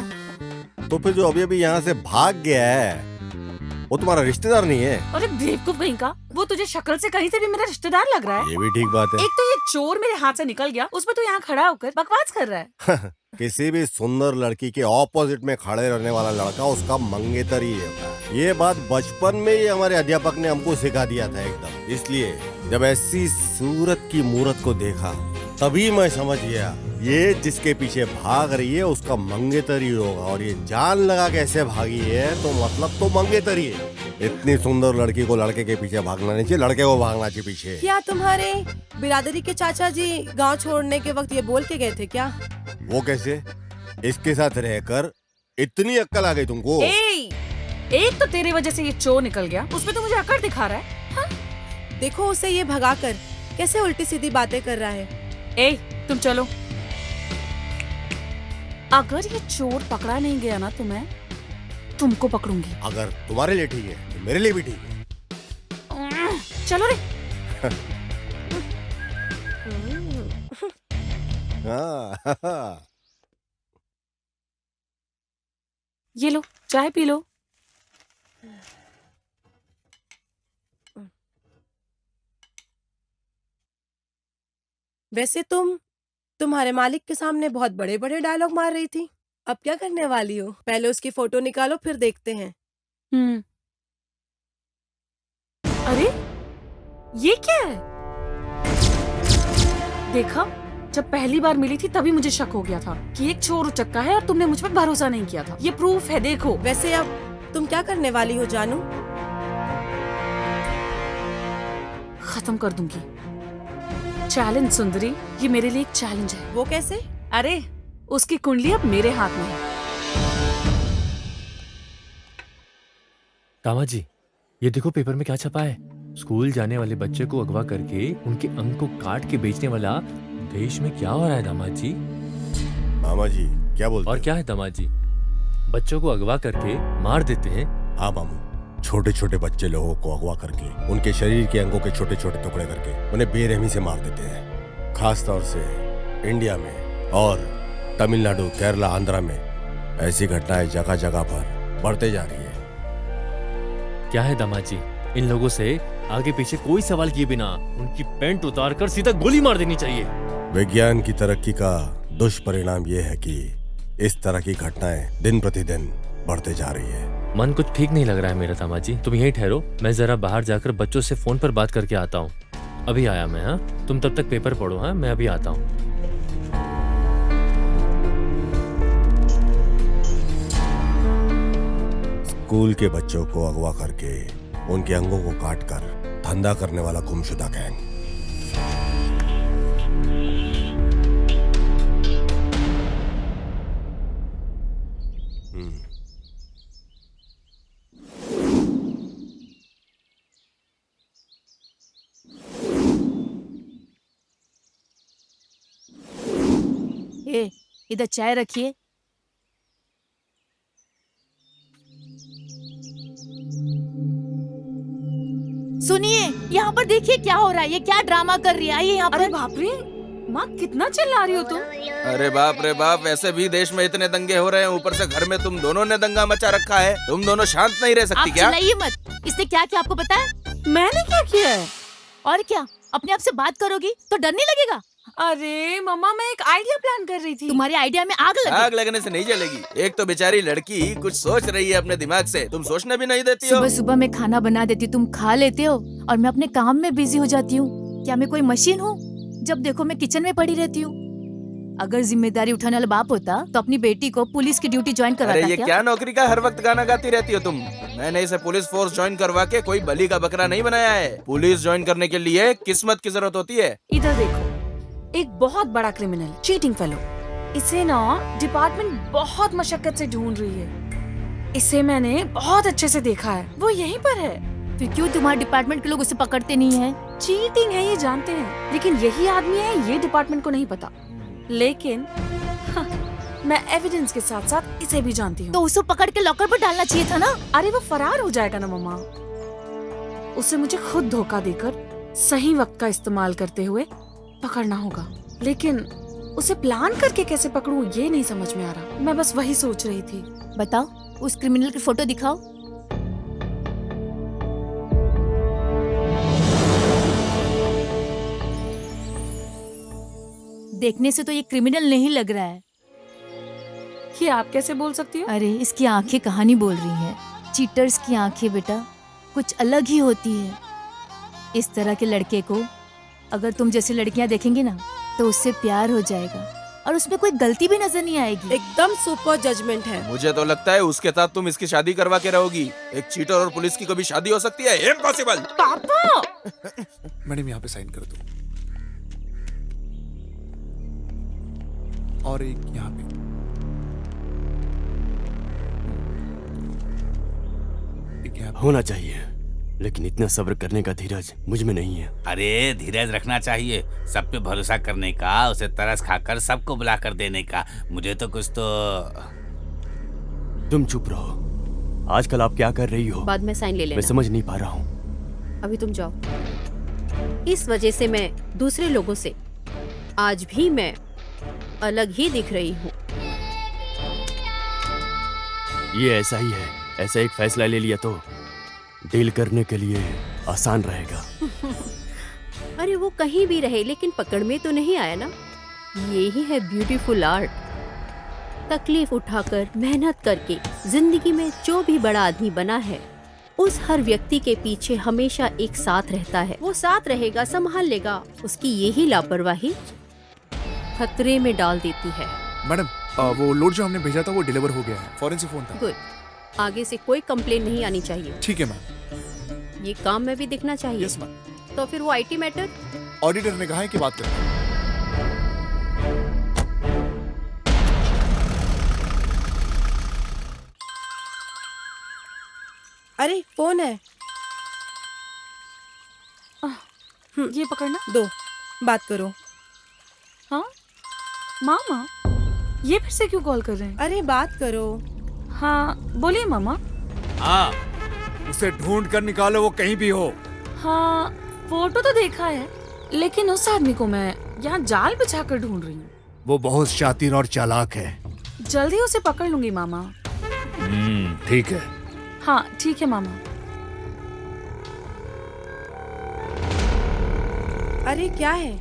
तो फिर जो अभी अभी यहाँ से भाग गया है वो तुम्हारा रिश्तेदार नहीं है। अरे बेवकूफ कहीं का, वो तुझे शक्ल से कहीं से भी मेरा रिश्तेदार लग रहा है। ये भी ठीक बात है। एक तो ये चोर मेरे हाथ से निकल गया, उसमें तो यहाँ खड़ा होकर बकवास कर रहा है। किसी भी सुंदर लड़की के ऑपोजिट में खड़े रहने वाला लड़का उसका मंगेतर ही है। ये बात बचपन में ही हमारे अध्यापक ने हमको सिखा दिया था एकदम। इसलिए जब ऐसी सूरत की मूरत को देखा तभी मैं समझ गया ये जिसके पीछे भाग रही है उसका मंगेतर ही होगा, और ये जान लगा कैसे भागी है तो मतलब तो मंगेतर ही है। इतनी सुंदर लड़की को लड़के के पीछे भागना नहीं चाहिए, लड़के को भागना चाहिए पीछे। क्या तुम्हारे बिरादरी के चाचा जी गांव छोड़ने के वक्त ये बोल के गए थे क्या? वो कैसे? इसके साथ रहकर इतनी अक्ल आ गई तुमको? एक तो तेरे वजह से ये चोर निकल गया, उसमें तो मुझे अकड़ दिखा रहा है। हाँ? देखो उसे ये भगा कर कैसे उल्टी सीधी बातें कर रहा है। तुम चलो। अगर ये चोर पकड़ा नहीं गया ना तो मैं तुमको पकड़ूंगी। अगर तुम्हारे लिए ठीक है तो मेरे लिए भी ठीक है। चलो रे। ये लो चाय पी लो। वैसे तुम्हारे मालिक के सामने बहुत बड़े बड़े डायलॉग मार रही थी, अब क्या करने वाली हो? पहले उसकी फोटो निकालो फिर देखते हैं। अरे ये क्या है? देखा, जब पहली बार मिली थी तभी मुझे शक हो गया था कि एक चोर उचक्का है और तुमने मुझ पर भरोसा नहीं किया था। ये प्रूफ है, देखो। वैसे अब तुम क्या करने वाली हो जानू? खत्म कर दूंगी। चैलेंज सुंदरी, ये मेरे लिए एक चैलेंज है। वो कैसे? अरे उसकी कुंडली अब मेरे हाथ में है। कामा जी, ये देखो पेपर में क्या छपा है। स्कूल जाने वाले बच्चे को अगवा करके उनके अंग को काट के बेचने वाला देश में क्या हो रहा है दामाद जी? मामा जी क्या बोलते? और क्या है दामाद जी? बच्चों को अगवा करके मार देते हैं। हाँ मामू, छोटे छोटे बच्चे लोगों को अगवा करके उनके शरीर के अंगों के छोटे छोटे टुकड़े करके उन्हें बेरहमी से मार देते हैं। खास तौर से इंडिया में और तमिलनाडु, केरला, आंध्रा में ऐसी घटनाएं जगह जगह पर बढ़ते जा रही है। क्या है दामाद जी, इन लोगों से आगे पीछे कोई सवाल किए बिना उनकी पैंट उतारकर सीधा गोली मार देनी चाहिए। विज्ञान की तरक्की का दुष्परिणाम ये है कि इस तरह की घटनाएं दिन प्रतिदिन बढ़ते जा रही है। मन कुछ ठीक नहीं लग रहा है मेरा दामाद जी, तुम यहीं ठहरो, मैं जरा बाहर जाकर बच्चों से फोन पर बात करके आता हूँ। अभी आया मैं। हाँ, तुम तब तक पेपर पढ़ो। हाँ, मैं अभी आता हूँ। स्कूल के बच्चों को अगवा करके उनके अंगों को काटकर धंधा करने वाला गुमशुदा गैंग। इधर चाय रखिए। सुनिए, यहाँ पर देखिए क्या हो रहा है। ये क्या ड्रामा कर रही है? आइए यहाँ पर। अरे बाप रे, माँ कितना चिल्ला रही हो तुम? अरे बाप रे बाप, वैसे भी देश में इतने दंगे हो रहे हैं, ऊपर से घर में तुम दोनों ने दंगा मचा रखा है। तुम दोनों शांत नहीं रह सकती क्या? आप चिल्लाइए मत। इसने क्या किया आपको पता है? मैंने क्या किया है? और क्या, अपने आप से बात करोगी तो डर नहीं लगेगा? अरे मम्मा, मैं एक आइडिया प्लान कर रही थी। तुम्हारे आइडिया में आग लगी। आग लगने से नहीं जलेगी। एक तो बेचारी लड़की कुछ सोच रही है अपने दिमाग से, तुम सोचने भी नहीं देती हो। सुबह सुबह मैं खाना बना देती, तुम खा लेते हो और मैं अपने काम में बिजी हो जाती हूँ। क्या मैं कोई मशीन हूँ? जब देखो मैं किचन में पड़ी रहती हूँ। अगर जिम्मेदारी उठाने वाला बाप होता तो अपनी बेटी को पुलिस की ड्यूटी ज्वाइन करवाता। अरे ये क्या नौकरी का हर वक्त गाना गाती रहती हो तुम? मैंने इसे पुलिस फोर्स ज्वाइन करवा के कोई बलि का बकरा नहीं बनाया है। पुलिस ज्वाइन करने के लिए किस्मत की जरूरत होती है। इधर देखो, एक बहुत बड़ा क्रिमिनल, चीटिंग फेलो, इसे ना डिपार्टमेंट बहुत मशक्कत से ढूंढ रही है। इसे मैंने बहुत अच्छे से देखा है, वो यहीं पर है। फिर क्यों तुम्हारे डिपार्टमेंट के लोग उसे पकड़ते नहीं हैं? चीटिंग है ये जानते हैं, लेकिन यही आदमी है ये डिपार्टमेंट को नहीं पता। लेकिन मैं एविडेंस के साथ साथ इसे भी जानती हूँ। तो उसे पकड़ के लॉकर पर डालना चाहिए था ना। अरे वो फरार हो जाएगा ना मम्मा। उसे मुझे खुद धोखा देकर सही वक्त का इस्तेमाल करते हुए पकड़ना होगा, लेकिन उसे प्लान करके कैसे पकड़ूं ये नहीं समझ में आ रहा। मैं बस वही सोच रही थी। बताओ, उस क्रिमिनल की फोटो दिखाओ। देखने से तो ये क्रिमिनल नहीं लग रहा है। ये आप कैसे बोल सकती हो? अरे इसकी आंखें कहानी बोल रही हैं। चीटर्स की आंखें बेटा कुछ अलग ही होती है। इस तरह के लड़के को अगर तुम जैसी लड़कियां देखेंगी ना तो उससे प्यार हो जाएगा और उसमें कोई गलती भी नजर नहीं आएगी। एकदम सुपर जजमेंट है। मुझे तो लगता है उसके साथ तुम इसकी शादी करवा के रहोगी। एक चीटर और पुलिस की कभी शादी हो सकती है? इम्पॉसिबल। पापा मैडम यहाँ पे साइन कर दो, और एक यहाँ पे। एक यहाँ पे। होना चाहिए, लेकिन इतना सब्र करने का धीरज मुझ में नहीं है। अरे धीरज रखना चाहिए, सब पे भरोसा करने का, उसे तरस खाकर सबको बुला कर देने का। मुझे तो कुछ तो। तुम चुप रहो। आजकल आप क्या कर रही हो? बाद में साइन ले मैं लेना। समझ नहीं पा रहा हूँ। अभी तुम जाओ। इस वजह से मैं दूसरे लोगों से आज भी मैं अलग ही दिख रही हूँ। ये ऐसा ही है। ऐसा एक फैसला ले लिया तो डील करने के लिए आसान रहेगा। अरे वो कहीं भी रहे लेकिन पकड़ में तो नहीं आया ना। ये ही है ब्यूटीफुल आर्ट। तकलीफ उठाकर मेहनत करके जिंदगी में जो भी बड़ा आदमी बना है उस हर व्यक्ति के पीछे हमेशा एक साथ रहता है। वो साथ रहेगा, संभाल लेगा। उसकी यही लापरवाही खतरे में डाल देती है। मैडम वो लोड जो हमने भेजा था वो डिलीवर हो गया है। फॉरेन से फोन था। गुड। आगे से कोई कंप्लेन नहीं आनी चाहिए। ठीक है मैम। ये काम में भी दिखना चाहिए। Yes ma'am. तो फिर वो आईटी मैटर ऑडिटर ने कहा है कि बात करें। अरे फोन है। ये पकड़ना। दो, बात करो। हाँ मामा, ये फिर से क्यों कॉल कर रहे हैं? अरे बात करो। हाँ बोलिए मामा। हाँ, उसे ढूंढ कर निकालो, वो कहीं भी हो। हाँ फोटो तो देखा है, लेकिन उस आदमी को मैं यहाँ जाल बिछा कर ढूंढ रही हूँ। वो बहुत शातिर और चालाक है। जल्दी उसे पकड़ लूंगी मामा। ठीक है। हाँ ठीक है मामा। अरे क्या है?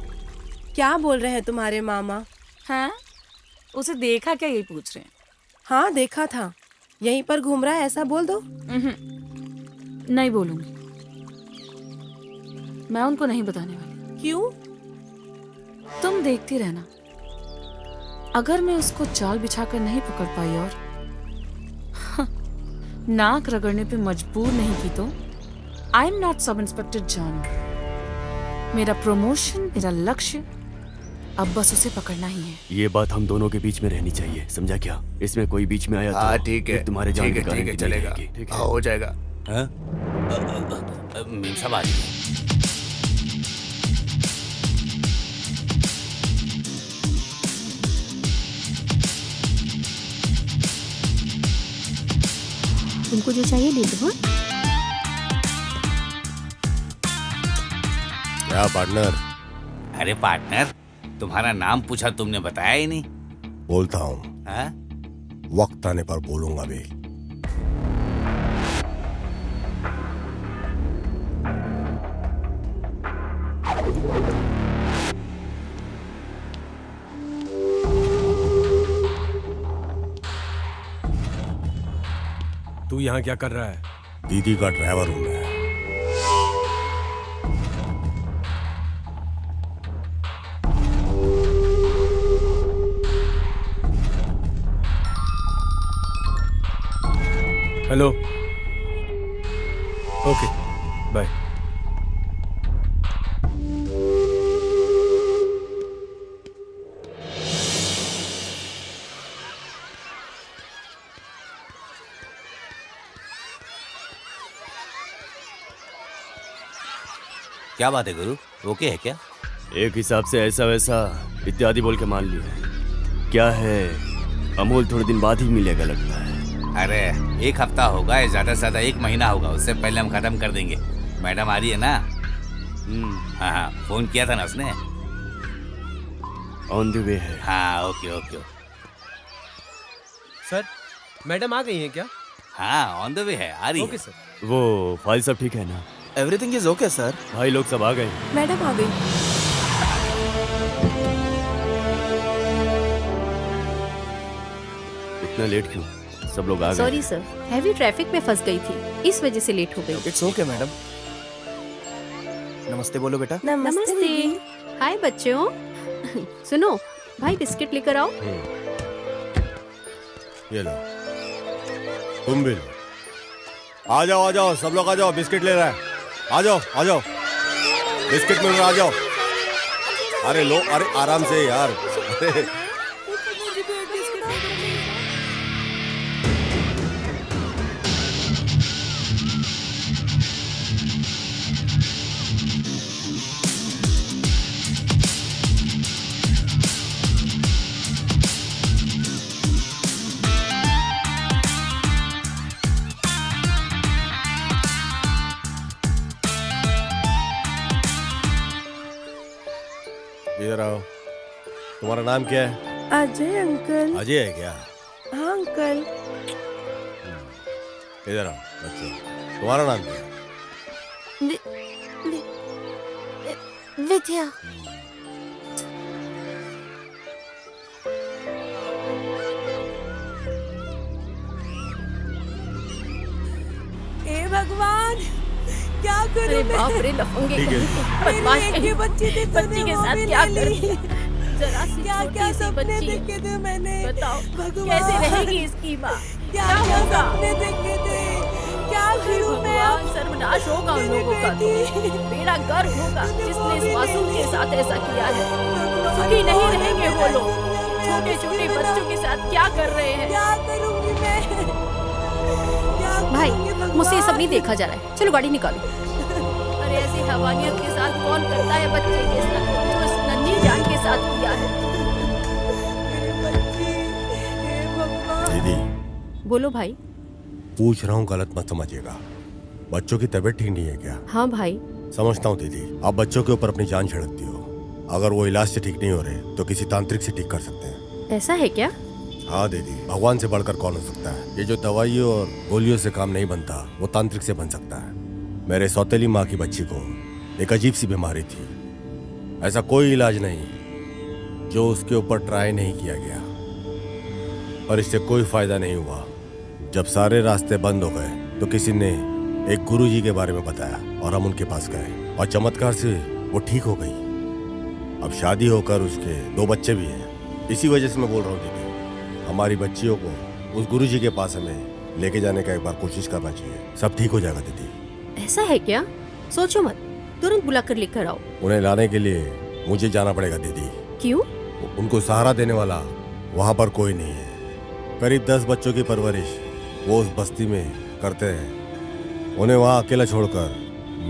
क्या बोल रहे हैं तुम्हारे मामा? हैं? उसे देखा क्या, यही पूछ रहे हैं। हाँ देखा था, यहीं पर घूम रहा है, ऐसा बोल दो। नहीं बोलूंगी, मैं उनको नहीं बताने वाली। क्यों? तुम देखती रहना। अगर मैं उसको जाल बिछाकर नहीं पकड़ पाई और नाक रगड़ने पे मजबूर नहीं की तो I am not sub inspector जानू। मेरा प्रमोशन, मेरा लक्ष्य अब बस उसे पकड़ना ही है। ये बात हम दोनों के बीच में रहनी चाहिए, समझा क्या? इसमें कोई बीच में आया तो ठीक है, तुम्हारे जान की गारंटी नहीं चलेगा। रहेगी, ठीक है? हो जाएगा। मीम साहब आ रही तुमको जो चाहिए ले दो। क्या पार्टनर? अरे पार्टनर, तुम्हारा नाम पूछा, तुमने बताया ही नहीं। बोलता हूँ, हाँ? वक्त आने पर बोलूंगा भी। तू यहाँ क्या कर रहा है? दीदी का ड्राइवर हूं मैं। हेलो। Okay bye. क्या बात है गुरु, ओके है क्या? एक हिसाब से ऐसा वैसा इत्यादि बोल के मान लिया। क्या है, अमूल थोड़े दिन बाद ही मिलेगा लगता है। अरे एक हफ्ता होगा या ज्यादा से ज्यादा 1 महीना होगा, उससे पहले हम खत्म कर देंगे। मैडम आ रही है ना? हाँ हाँ, फोन किया था ना उसने। ऑन द वे है। हाँ ओके ओके। सर मैडम आ गई हैं क्या? हाँ ऑन द वे है, आ रही ओके है। सर। वो फाइल सब ठीक है ना? Everything is okay sir. भाई लोग सब आ गए। मैडम आ गई। इतना लेट क्यों? सब लोग आ गए। सॉरी सर, हैवी ट्रैफिक में फंस गई थी, इस वजह से लेट हो गई। It's okay madam. नमस्ते बोलो बेटा। नमस्ते। हाय बच्चों। सुनो भाई, बिस्किट लेकर आओ। ये लो, तुम भी लो। आ जाओ सब लोग आ जाओ, बिस्किट ले रहा है। आ जाओ बिस्किट मिल रहा, आ जाओ। अरे लो, अरे आराम से यार। अरे इधर आओ। तुम्हारा नाम क्या है? अजय अंकल। अजय है क्या? हाँ अंकल। इधर आओ बच्चों, तुम्हारा नाम क्या है? विद्या। हे भगवान, क्या करूं अरे मैं? बाप रे, लफंगे ठीक है। बदमाश मेरी एक ही बच्ची थी, बच्ची के साथ क्या कर रही है? जरा सी क्या छोटी सी सपने बच्ची, देखे थे मैंने? बताओ भगवान, कैसे रहेगी इसकी माँ? क्या होगा? सपने देखे थे? क्या अरे करूं मैं? भगवान, सर्वनाश होगा उन लोगों का तो। बेड़ा गर्क होगा जिसने इस मासूम के साथ ऐसा किया है। सुखी नहीं रहेंगे वो लोग। छोटे छोटे बच्चों के साथ क्या कर रहे हैं? क्या करूंगी मैं? भाई, मुझसे ये सब नहीं देखा जा रहा है, चलो गाड़ी निकालो। अरे ऐसी हैवानियत के साथ कौन करता है बच्चे के साथ, जो इस नन्ही जान के साथ किया है? दीदी बोलो भाई। पूछ रहा हूँ, गलत मत समझिएगा। बच्चों की तबीयत ठीक नहीं है क्या? हाँ भाई। समझता हूँ दीदी, आप बच्चों के ऊपर अपनी जान छिड़कती हो। अगर वो इलाज से ठीक नहीं हो रहे तो किसी तांत्रिक से ठीक कर सकते हैं। ऐसा है क्या? हाँ दीदी, भगवान से बढ़कर कौन हो सकता है? ये जो दवाइयों और गोलियों से काम नहीं बनता, वो तांत्रिक से बन सकता है। मेरे सौतेली माँ की बच्ची को एक अजीब सी बीमारी थी। ऐसा कोई इलाज नहीं जो उसके ऊपर ट्राई नहीं किया गया, और इससे कोई फायदा नहीं हुआ। जब सारे रास्ते बंद हो गए तो किसी ने एक गुरुजी के बारे में बताया और हम उनके पास गए, और चमत्कार से वो ठीक हो गई। अब शादी होकर उसके 2 बच्चे भी हैं। इसी वजह से मैं बोल रहा हूँ दीदी, हमारी बच्चियों को उस गुरुजी के पास हमें लेके जाने का एक बार कोशिश करना चाहिए। सब ठीक हो जाएगा दीदी। ऐसा है क्या? सोचो मत, तुरंत बुलाकर लेकर आओ। उन्हें लाने के लिए मुझे जाना पड़ेगा दीदी। क्यों? उनको सहारा देने वाला वहाँ पर कोई नहीं है। करीब 10 बच्चों की परवरिश वो उस बस्ती में करते हैं। उन्हें वहाँ अकेला छोड़कर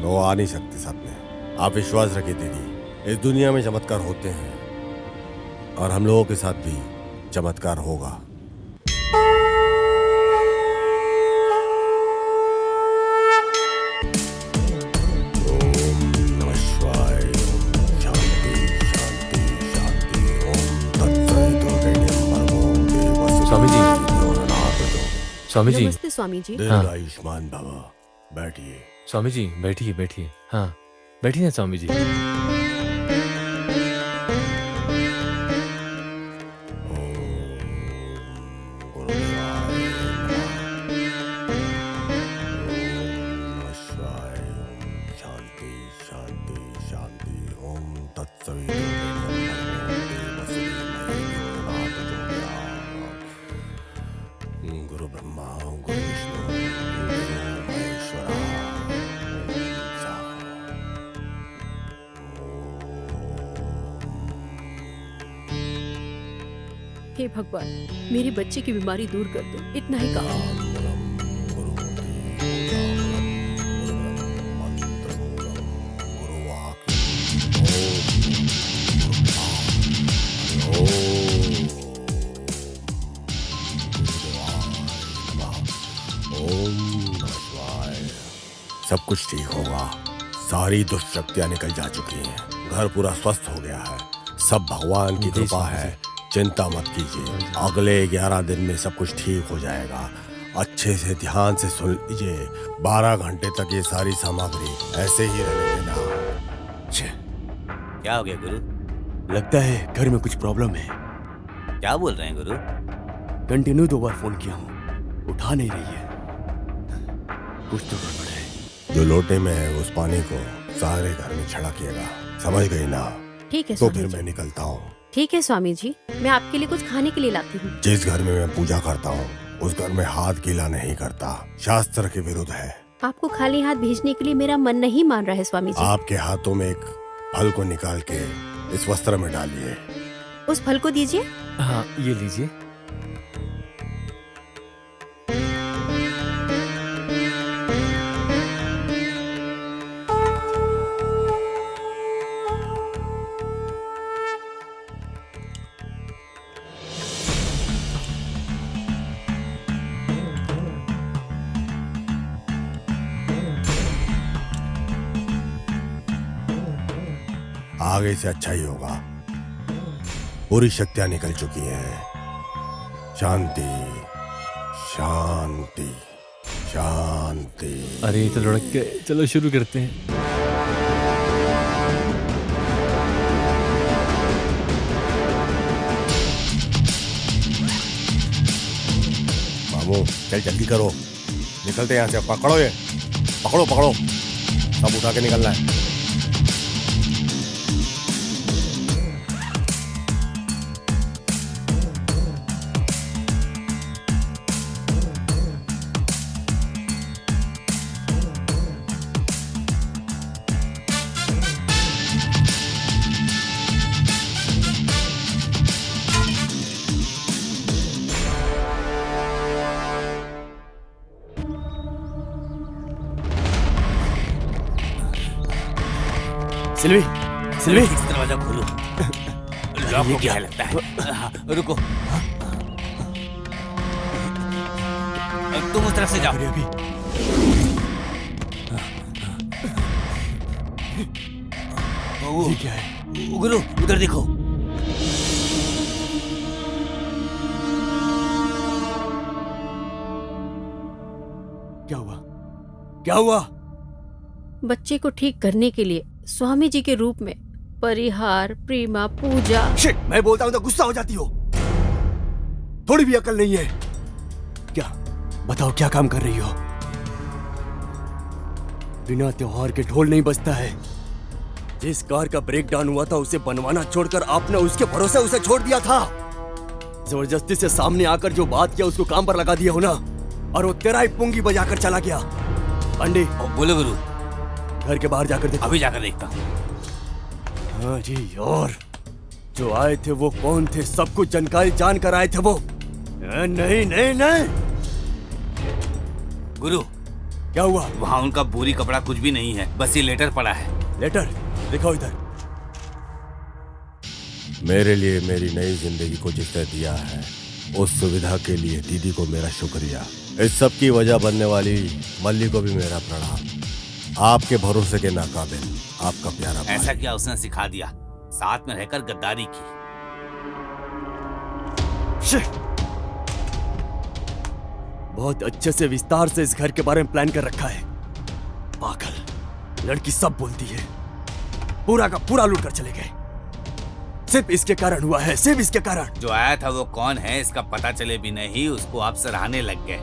वो आ नहीं सकते साथ में। आप विश्वास रखिए दीदी, इस दुनिया में चमत्कार होते हैं और हम लोगों के साथ भी चमत्कार होगा। स्वामी जी, स्वामी जी। नमस्ते स्वामी जी। दीर्घ आयुष्मान भव। बैठिए। स्वामी जी बैठिए बैठिए। हाँ बैठिए ना स्वामी जी। शांति शांति शांति। ओम तत्सवितुर्वरेण्यं गुरु ब्रह्मा गुरु विष्णु गुरु महेश्वरा। हे भगवान, मेरी बच्ची की बीमारी दूर कर दो, इतना ही कहा। सब कुछ ठीक होगा। सारी दुष्शक्तियां निकल जा चुकी हैं। घर पूरा स्वस्थ हो गया है। सब भगवान की कृपा है। चिंता मत कीजिए, अगले 11 दिन में सब कुछ ठीक हो जाएगा। अच्छे से ध्यान से सुन लीजिए। 12 घंटे तक ये सारी सामग्री ऐसे ही रहने देना। क्या हो गया गुरु? लगता है घर में कुछ प्रॉब्लम है। क्या बोल रहे हैं गुरु? कंटिन्यू 2 बार फोन किया हूँ, उठा नहीं रही है। कुछ तो गड़बड़ है। जो लोटे में है उस पानी को सारे घर में छिड़किएगा, समझ गई ना? ठीक है तो स्वामी फिर जी। मैं निकलता हूँ। ठीक है स्वामी जी, मैं आपके लिए कुछ खाने के लिए लाती हूँ। जिस घर में मैं पूजा करता हूँ उस घर में हाथ गीला नहीं करता, शास्त्र के विरुद्ध है। आपको खाली हाथ भेजने के लिए मेरा मन नहीं मान रहा है स्वामी जी। आपके हाथों में एक फल को निकाल के इस वस्त्र में डालिए। उस फल को दीजिए। हाँ ये लीजिए। आगे से अच्छा ही होगा। पूरी शक्तियां निकल चुकी हैं। शांति शांति शांति। अरे ये तो लुढ़क गए, चलो शुरू करते हैं। मामू चल जल्दी करो, निकलते हैं यहाँ से। पकड़ो ये, पकड़ो पकड़ो, सब उठा के निकलना है। सिल्वी, सिल्वी, इस दरवाजा खोलो। लॉक हो गया है लगता है। हाँ, रुको, तुम उस तरफ से जाओ। अभी ये क्या है? गुरु उधर देखो। क्या हुआ? क्या हुआ? बच्चे को ठीक करने के लिए स्वामी जी के रूप में परिहार, प्रेमा, पूजा। शिट, मैं बोलता हूं तो गुस्सा हो जाती हो। थोड़ी भी अकल नहीं है क्या? बताओ क्या काम कर रही हो? बिना त्योहार के ढोल नहीं बजता है। जिस कार का ब्रेक डाउन हुआ था उसे बनवाना छोड़कर आपने उसके भरोसे उसे छोड़ दिया था। जबरदस्ती से सामने आकर जो बात किया उसको काम पर लगा दिया हो ना, और वो तेरा ही पुंगी बजाकर चला गया। अंडे बोलो गुरु। घर के बाहर जाकर देखो। अभी जाकर देखता हूँ। हाँ जी, और जो आए थे वो कौन थे? सब कुछ जानकारी जानकर आए थे वो। नहीं नहीं नहीं। गुरु क्या हुआ? वहाँ उनका बोरी कपड़ा कुछ भी नहीं है, बस ये लेटर पड़ा है। लेटर दिखाओ इधर। मेरे लिए मेरी नई जिंदगी को जिसने दिया है उस सुविधा के लिए दीदी को मेरा शुक्रिया। इस सब की वजह बनने वाली मल्ली को भी मेरा प्रणाम। आपके भरोसे के नाकाबिल आपका प्यारा भाई। ऐसा क्या उसने सिखा दिया? साथ में रहकर गद्दारी की। बहुत अच्छे से विस्तार से इस घर के बारे में प्लान कर रखा है। पागल लड़की सब बोलती है। पूरा का पूरा लूट कर चले गए। सिर्फ इसके कारण हुआ है, सिर्फ इसके कारण। जो आया था वो कौन है इसका पता चले भी नहीं, उसको आप सराहने लग गए,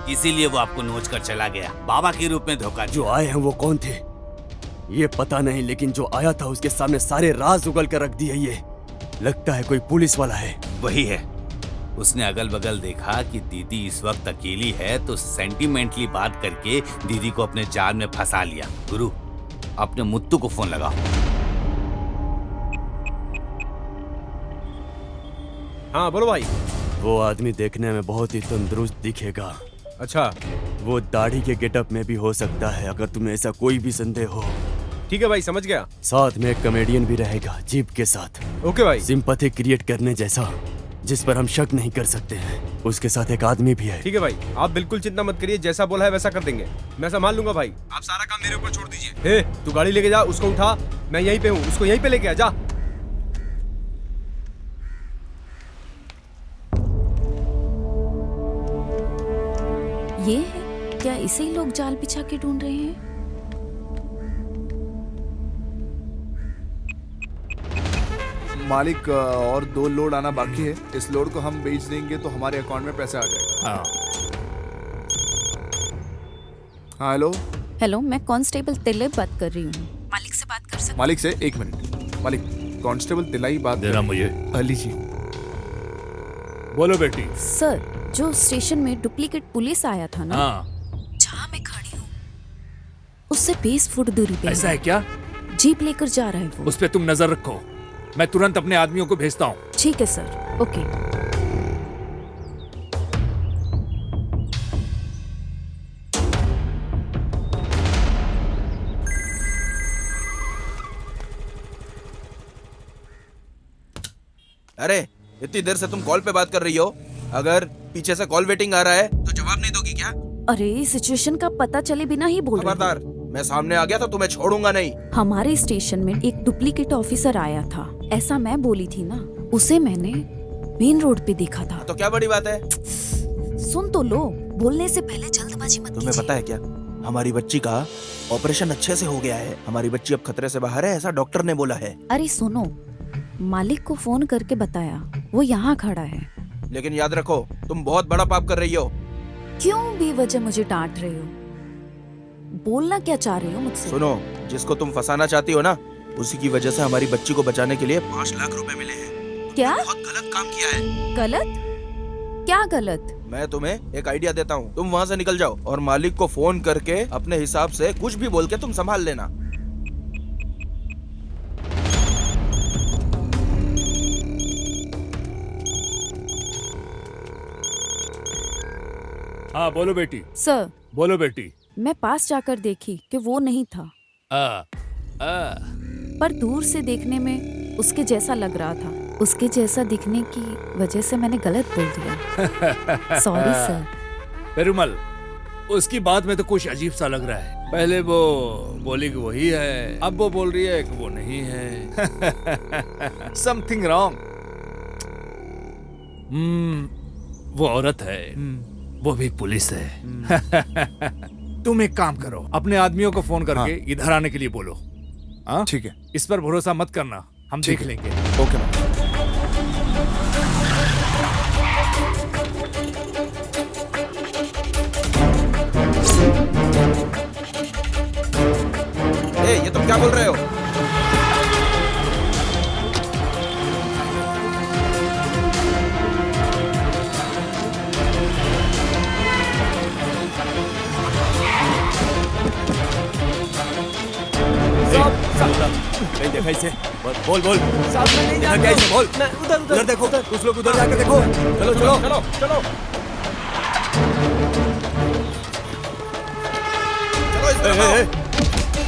इसीलिए वो आपको नोच कर चला गया। बाबा के रूप में धोखा। जो आए हैं वो कौन थे ये पता नहीं, लेकिन जो आया था उसके सामने सारे राज उगल कर रख दिए। ये लगता है कोई पुलिस वाला है। वही है। उसने अगल बगल देखा कि दीदी इस वक्त अकेली है तो सेंटिमेंटली बात करके दीदी को अपने जाल में फंसा लिया। गुरु अपने मुत्तू को फोन लगाओ। हाँ बोलो भाई। वो आदमी देखने में बहुत ही तंदुरुस्त दिखेगा। अच्छा, वो दाढ़ी के गेटअप में भी हो सकता है, अगर तुम्हें ऐसा कोई भी संदेह हो। ठीक है भाई, समझ गया। साथ में एक कॉमेडियन भी रहेगा जीप के साथ। ओके भाई। सिंपैथी क्रिएट करने जैसा, जिस पर हम शक नहीं कर सकते हैं। उसके साथ एक आदमी भी है। ठीक है भाई, आप बिल्कुल चिंता मत करिए, जैसा बोला है वैसा कर देंगे। मैं संभाल लूंगा भाई, आप सारा काम मेरे ऊपर छोड़ दीजिए। तू गाड़ी लेके जा, उसको उठा, मैं यहीं पे हूँ, उसको यहीं पे लेके आ जा। ये है क्या? इसे ही लोग जाल बिछा के ढूंढ रहे हैं। मालिक और 2 लोड आना बाकी है। इस लोड को हम बेच देंगे तो हमारे अकाउंट में पैसा आ जाएगा। हाँ हाँ हेलो हेलो, मैं कांस्टेबल तिलक बात कर रही हूँ। मालिक से बात कर सकती मालिक से 1 मिनट। मालिक कांस्टेबल तिलाई बात देना मुझे। अली जी बोलो बेटी। सर, जो स्टेशन में डुप्लीकेट पुलिस आया था ना, हाँ जहाँ मैं खड़ी हूँ उससे 20 फुट दूरी पे ऐसा है क्या? जीप लेकर जा रहा है वो। उस पे तुम नजर रखो, मैं तुरंत अपने आदमियों को भेजता हूँ। ठीक है सर, ओके। अरे इतनी देर से तुम कॉल पे बात कर रही हो, अगर पीछे से कॉल वेटिंग आ रहा है तो जवाब नहीं दोगी क्या? अरे सिचुएशन का पता चले बिना ही बोल रही हूँ। खबरदार, मैं सामने आ गया तो तुम्हें छोड़ूंगा नहीं। हमारे स्टेशन में एक डुप्लीकेट ऑफिसर आया था, ऐसा मैं बोली थी ना। उसे मैंने मेन रोड पे देखा था। तो क्या बड़ी बात है? सुन तो लो, बोलने से पहले जल्दबाजी मत तुम्हें पता है क्या, हमारी बच्ची का ऑपरेशन अच्छे से हो गया है। हमारी बच्ची अब खतरे से बाहर है, ऐसा डॉक्टर ने बोला है। अरे सुनो, मालिक को फोन करके बताया, वो यहाँ खड़ा है। लेकिन याद रखो, तुम बहुत बड़ा पाप कर रही हो। क्यों बेवजह मुझे डांट रहे हो? बोलना क्या चाह रही हो मुझसे? सुनो, जिसको तुम फंसाना चाहती हो ना, उसी की वजह से हमारी बच्ची को बचाने के लिए 5 लाख रुपए मिले हैं। क्या? बहुत गलत काम किया है। गलत? क्या गलत? मैं तुम्हें एक आइडिया देता हूँ, तुम वहाँ से निकल जाओ और मालिक को फोन करके अपने हिसाब से कुछ भी बोल के तुम संभाल लेना। हाँ बोलो बेटी। सर, बोलो बेटी। मैं पास जाकर देखी कि वो नहीं था। पर दूर से देखने में उसके जैसा लग रहा था। उसके जैसा दिखने की वजह से मैंने गलत बोल दिया। Sorry sir. पेरुमल, उसकी बात में तो कुछ अजीब सा लग रहा है। पहले वो बोली कि वही है, अब वो बोल रही है कि वो नहीं है। Something wrong. वो औरत है, वो भी पुलिस है। तुम एक काम करो, अपने आदमियों को फोन करके इधर आने के लिए बोलो। हाँ ठीक है। इस पर भरोसा मत करना, हम देख लेंगे। ओके। ये तुम क्या बोल रहे हो? नहीं देखा इसे। बोल बोल देखा क्या इसे? बोल। उधर देखो, कुछ लोग उधर जाकर देखो। चलो चलो चलो चलो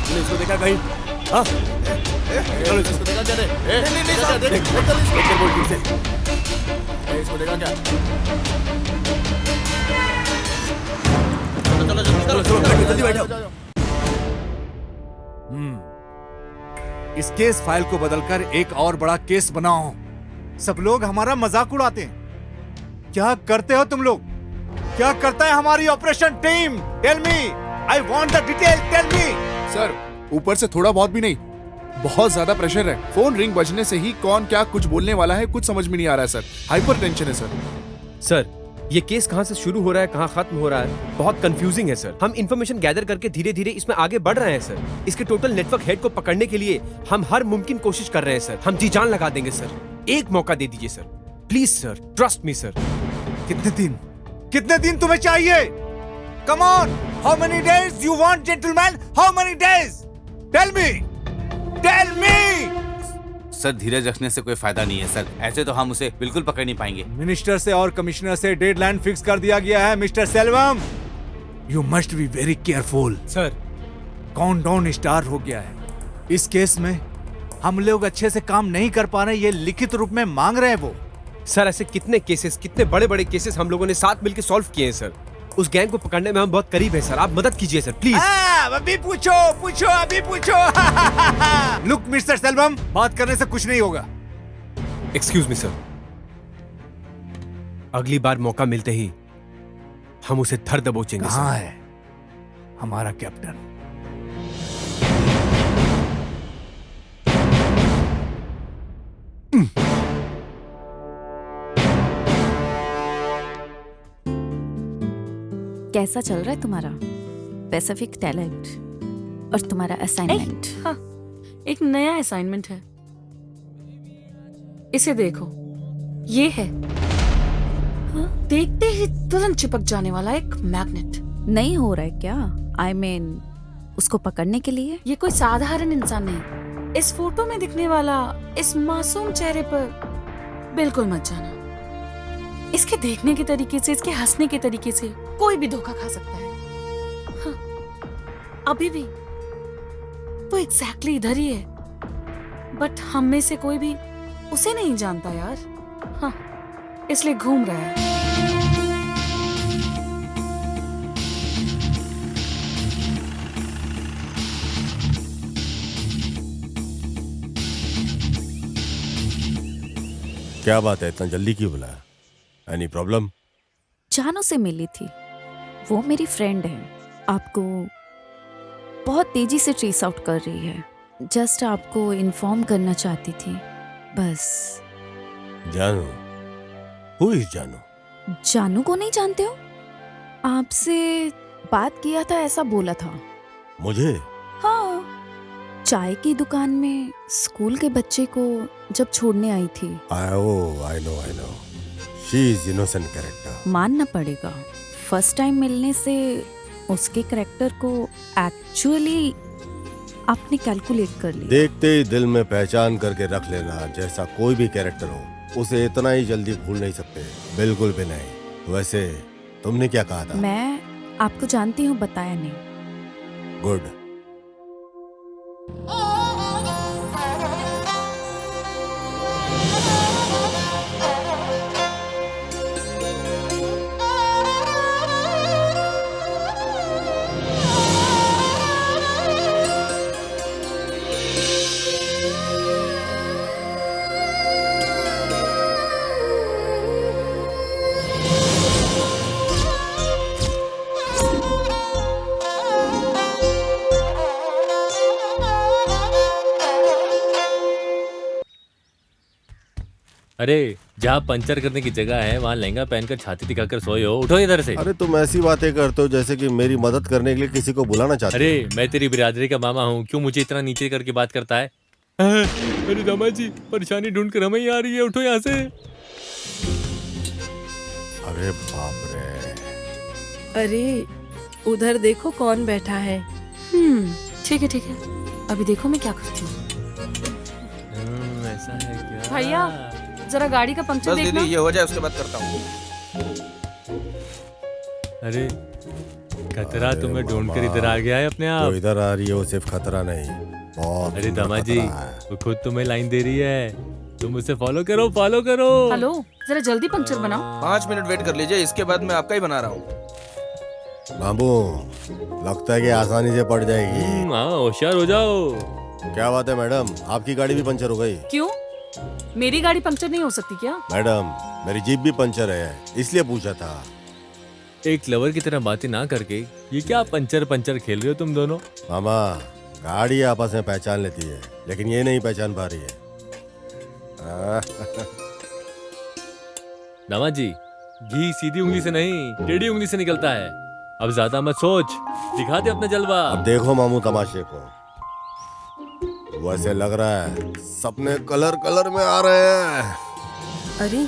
तूने इसको देखा कहीं? हाँ चलो इसको देखा क्या? देख बोल ठीक से। इसको देखा क्या? चलो चलो जल्दी बैठो। इस केस फाइल को बदलकर एक और बड़ा केस बनाओ। सब लोग हमारा मजाक उड़ाते हैं। क्या करते हो तुम लोग? क्या करता है हमारी operation team? Tell me, I want the detail, tell me. Sir, ऊपर से थोड़ा बहुत भी नहीं, बहुत ज्यादा प्रेशर है। फोन रिंग बजने से ही कौन क्या कुछ बोलने वाला है कुछ समझ में नहीं आ रहा है सर। हाइपर टेंशन है सर। सर, ये केस कहाँ से शुरू हो रहा है, कहाँ खत्म हो रहा है, बहुत कंफ्यूजिंग है सर। हम इंफॉर्मेशन गैदर करके धीरे धीरे इसमें आगे बढ़ रहे हैं सर। इसके टोटल नेटवर्क हेड को पकड़ने के लिए हम हर मुमकिन कोशिश कर रहे हैं सर। हम जी जान लगा देंगे सर। एक मौका दे दीजिए sir, please sir, trust me sir. कितने दिन तुम्हें चाहिए? Come on, how many days you want gentleman? How many days? Tell me, tell me. Sir, धीरज रखने से कोई फायदा नहीं है सर। ऐसे तो हम उसे बिल्कुल पकड़ नहीं पाएंगे। मिनिस्टर से और कमिश्नर से डेडलाइन फिक्स कर दिया गया है mister Selvam. You must be very careful. Sir, countdown start हो गया है। इस केस में हम लोग अच्छे से काम नहीं कर पा रहे, ये लिखित रूप में मांग रहे हैं वो। सर, ऐसे कितने केसेस, कितने बड़े बड़े केसेस हम लोगों ने साथ मिलकर सॉल्व किए हैं सर। उस गैंग को पकड़ने में हम बहुत करीब हैं सर। आप मदद कीजिए सर, प्लीज। अभी पूछो, पूछो, अभी पूछो। लुक मिस्टर सेल्वम, बात करने से कुछ नहीं होगा। एक्सक्यूज मी सर, अगली बार मौका मिलते ही हम उसे धर दबोचेंगे। कहाँ है हमारा कैप्टन? कैसा चल रहा है तुम्हारा पैसिफिक टैलेंट और तुम्हारा असाइनमेंट? हाँ, एक नया असाइनमेंट है, इसे देखो, ये है। हाँ, देखते ही तुरंत चिपक जाने वाला एक मैग्नेट। नहीं हो रहा है क्या? I mean, उसको पकड़ने के लिए? ये कोई साधारण इंसान नहीं, इस फोटो में दिखने वाला इस मासूम चेहरे पर बिल्कुल मत जाना। इसके देखने के तरीके से, इसके हंसने के तरीके से कोई भी धोखा खा सकता है। हाँ, अभी भी वो एग्जैक्टली इधर ही है, बट हम में से कोई भी उसे नहीं जानता यार। हाँ, इसलिए घूम रहा है। क्या बात है, इतना जल्दी क्यों बुलाया? Any problem? जानू से मिली थी, वो मेरी फ्रेंड है, आपको बहुत तेजी से ट्रेस आउट कर रही है। जस्ट आपको इन्फॉर्म करना चाहती थी, बस। जानू? हु इज जानू? जानू को नहीं जानते हो? आपसे बात किया था ऐसा बोला था। मुझे? हाँ, चाय की दुकान में स्कूल के बच्चे को जब छोड़ने आई थी। I know she is innocent character. मानना पड़ेगा, फर्स्ट टाइम मिलने से उसके कैरेक्टर को एक्चुअली आपने कैलकुलेट कर लिया। देखते ही दिल में पहचान करके रख लेना, जैसा कोई भी कैरेक्टर हो उसे इतना ही जल्दी भूल नहीं सकते, बिल्कुल भी नहीं। वैसे तुमने क्या कहा था? मैं आपको जानती हूँ, बताया नहीं। गुड। अरे जहाँ पंचर करने की जगह है वहाँ लहंगा पहनकर छाती दिखाकर सोए हो, उठो इधर से। अरे तुम ऐसी बातें करते हो जैसे कि मेरी मदद करने के लिए किसी को बुलाना चाहते हो। अरे मैं तेरी बिरादरी का मामा हूँ, क्यों मुझे इतना नीचे करके बात करता है? अरे दामाद जी, परेशानी ढूंढ कर हमें ही आ रही है, उठो यहाँ से। अरे बाप रे। अरे उधर देखो कौन बैठा है। ठीक है ठीक है, अभी देखो मैं क्या करती हूँ। ऐसा है क्या? भैया जरा गाड़ी का पंक्चर बस देखना। दीदी, ये हो जाए उसके बाद करता हूँ। अरे खतरा तुम्हें ढूंढ कर इधर आ गया है अपने आप। जो इधर आ रही है वो सिर्फ खतरा नहीं, बहुत अरे दामाद जी, वो खुद तुम्हें लाइन दे रही है, तुम उसे फॉलो करो, फॉलो करो। हेलो, जरा जल्दी पंक्चर बनाओ। 5 मिनट वेट कर लीजिए, इसके बाद मैं आपका ही बना रहा हूँ। बाबू, लगता है कि आसानी से पड़ जाएगी। हाँ, होशियार हो जाओ। क्या बात है मैडम, आपकी गाड़ी भी पंचर हो गई? क्यों, मेरी गाड़ी पंक्चर नहीं हो सकती क्या? मैडम, मेरी जीप भी पंचर है, इसलिए पूछा था। एक लवर की तरह बातें ना करके ये क्या पंचर पंचर खेल रहे हो तुम दोनों? मामा, गाड़ी आपस में पहचान लेती है, लेकिन ये नहीं पहचान पा रही है। दामाद जी, घी सीधी उंगली से नहीं टेढ़ी उंगली से निकलता है। अब ज्यादा मत सोच, दिखा दे अपना जलवा। अब देखो मामू तमाशे को। वैसे लग रहा है सपने कलर कलर में आ रहे हैं। अरे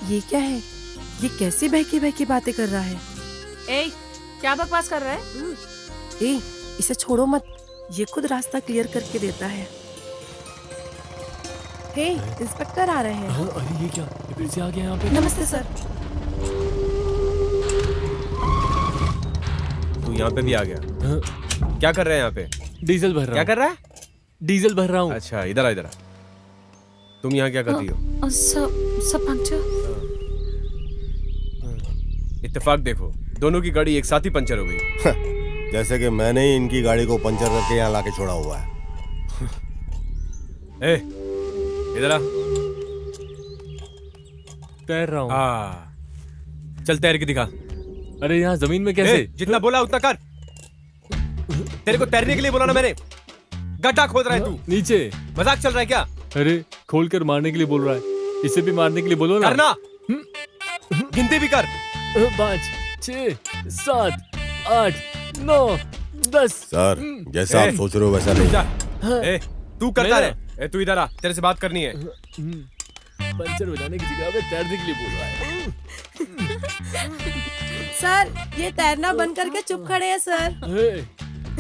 ये क्या है, ये कैसे बहकी बहकी बातें कर रहा है? ए, क्या बकवास कर रहा है? ए, इसे छोड़ो मत, ये खुद रास्ता क्लियर करके देता है। हे, इंस्पेक्टर आ रहे हैं। अरे ये क्या, ये फिर से आ गया यहाँ पे। नमस्ते सर। तू यहाँ पे भी आ गया? क्या कर रहा है यहाँ पे? डीजल भर रहा हूँ। क्या कर रहा है? डीजल भर रहा हूँ। अच्छा, इधर आ, इधर आ। तुम यहाँ क्या कर रही हो? सब पंक्चर। इत्तेफाक देखो, दोनों की गाड़ी एक साथ ही पंचर हो गई। जैसे कि मैंने ही इनकी गाड़ी को पंचर करके यहाँ लाके छोड़ा हुआ है। ए, इधर आ। तैर रहा हूँ। चल तैर के दिखा। अरे यहाँ जमीन में कैसे? जितना बोला उतना कर। तेरे को तैरने के लिए बोला ना मैंने। गड्ढा खोद रहा है तू। नीचे मजाक चल रहा है क्या? अरे खोल कर मारने के लिए बोल रहा है, इसे भी मारने के लिए बोलो ना। करना, गिनती भी कर। 5, 6, 7, 8, 9, 10। सर जैसा आप सोच रहे हो वैसा नहीं। ए, तू करता रहे। तू इधर आ, तेरे से बात करनी है। पंचर बजाने की जगह पे तैरने के लिए बोल रहा है। सर ये तैरना बंद करके चुप खड़े हैं सर।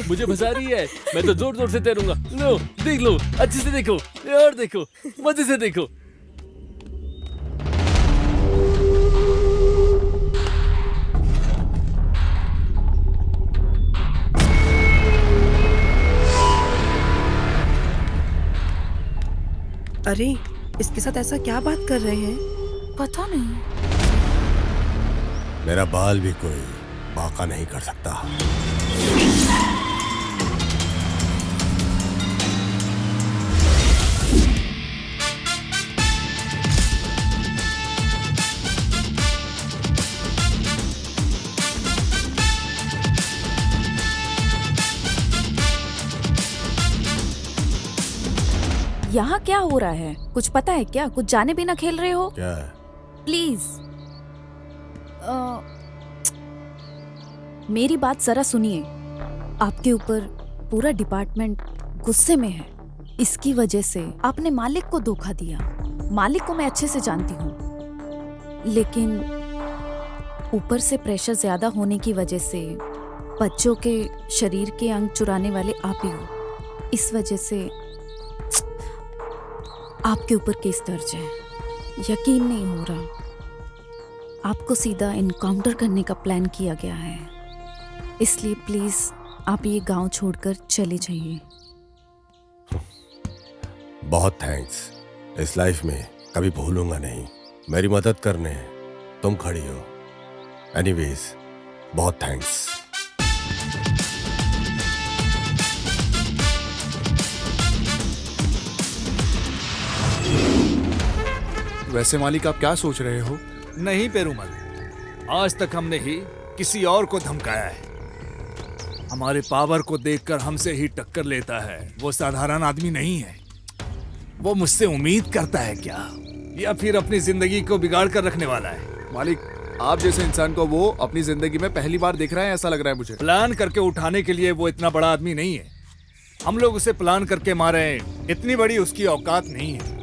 मुझे फंसा रही है, मैं तो जोर जोर से तैरूंगा। लो देख लो, अच्छे से देखो और देखो, मजे से देखो। अरे इसके साथ ऐसा क्या बात कर रहे हैं? पता नहीं। मेरा बाल भी कोई बाका नहीं कर सकता। यहाँ क्या हो रहा है? कुछ पता है क्या? कुछ जाने बिना खेल रहे हो? क्या? प्लीज मेरी बात जरा सुनिए। आपके ऊपर पूरा डिपार्टमेंट गुस्से में है। इसकी वजह से आपने मालिक को धोखा दिया। मालिक को मैं अच्छे से जानती हूँ, लेकिन ऊपर से प्रेशर ज्यादा होने की वजह से बच्चों के शरीर के अंग चुराने वाले आप ही हो। इस वजह से आपके ऊपर केस दर्ज है। यकीन नहीं हो रहा। आपको सीधा इनकाउंटर करने का प्लान किया गया है। इसलिए प्लीज आप ये गांव छोड़कर चले जाइए। बहुत थैंक्स। इस लाइफ में कभी भूलूंगा नहीं। मेरी मदद करने तुम खड़ी हो। एनीवेज बहुत थैंक्स। वैसे मालिक आप क्या सोच रहे हो? नहीं पेरूमल, आज तक हमने ही किसी और को धमकाया है। हमारे पावर को देखकर हमसे ही टक्कर लेता है। वो साधारण आदमी नहीं है। वो मुझसे उम्मीद करता है क्या, या फिर अपनी जिंदगी को बिगाड़ कर रखने वाला है? मालिक आप जैसे इंसान को वो अपनी जिंदगी में पहली बार देख रहा है, ऐसा लग रहा है मुझे। प्लान करके उठाने के लिए वो इतना बड़ा आदमी नहीं है। हम लोग उसे प्लान करके मारे, इतनी बड़ी उसकी औकात नहीं है।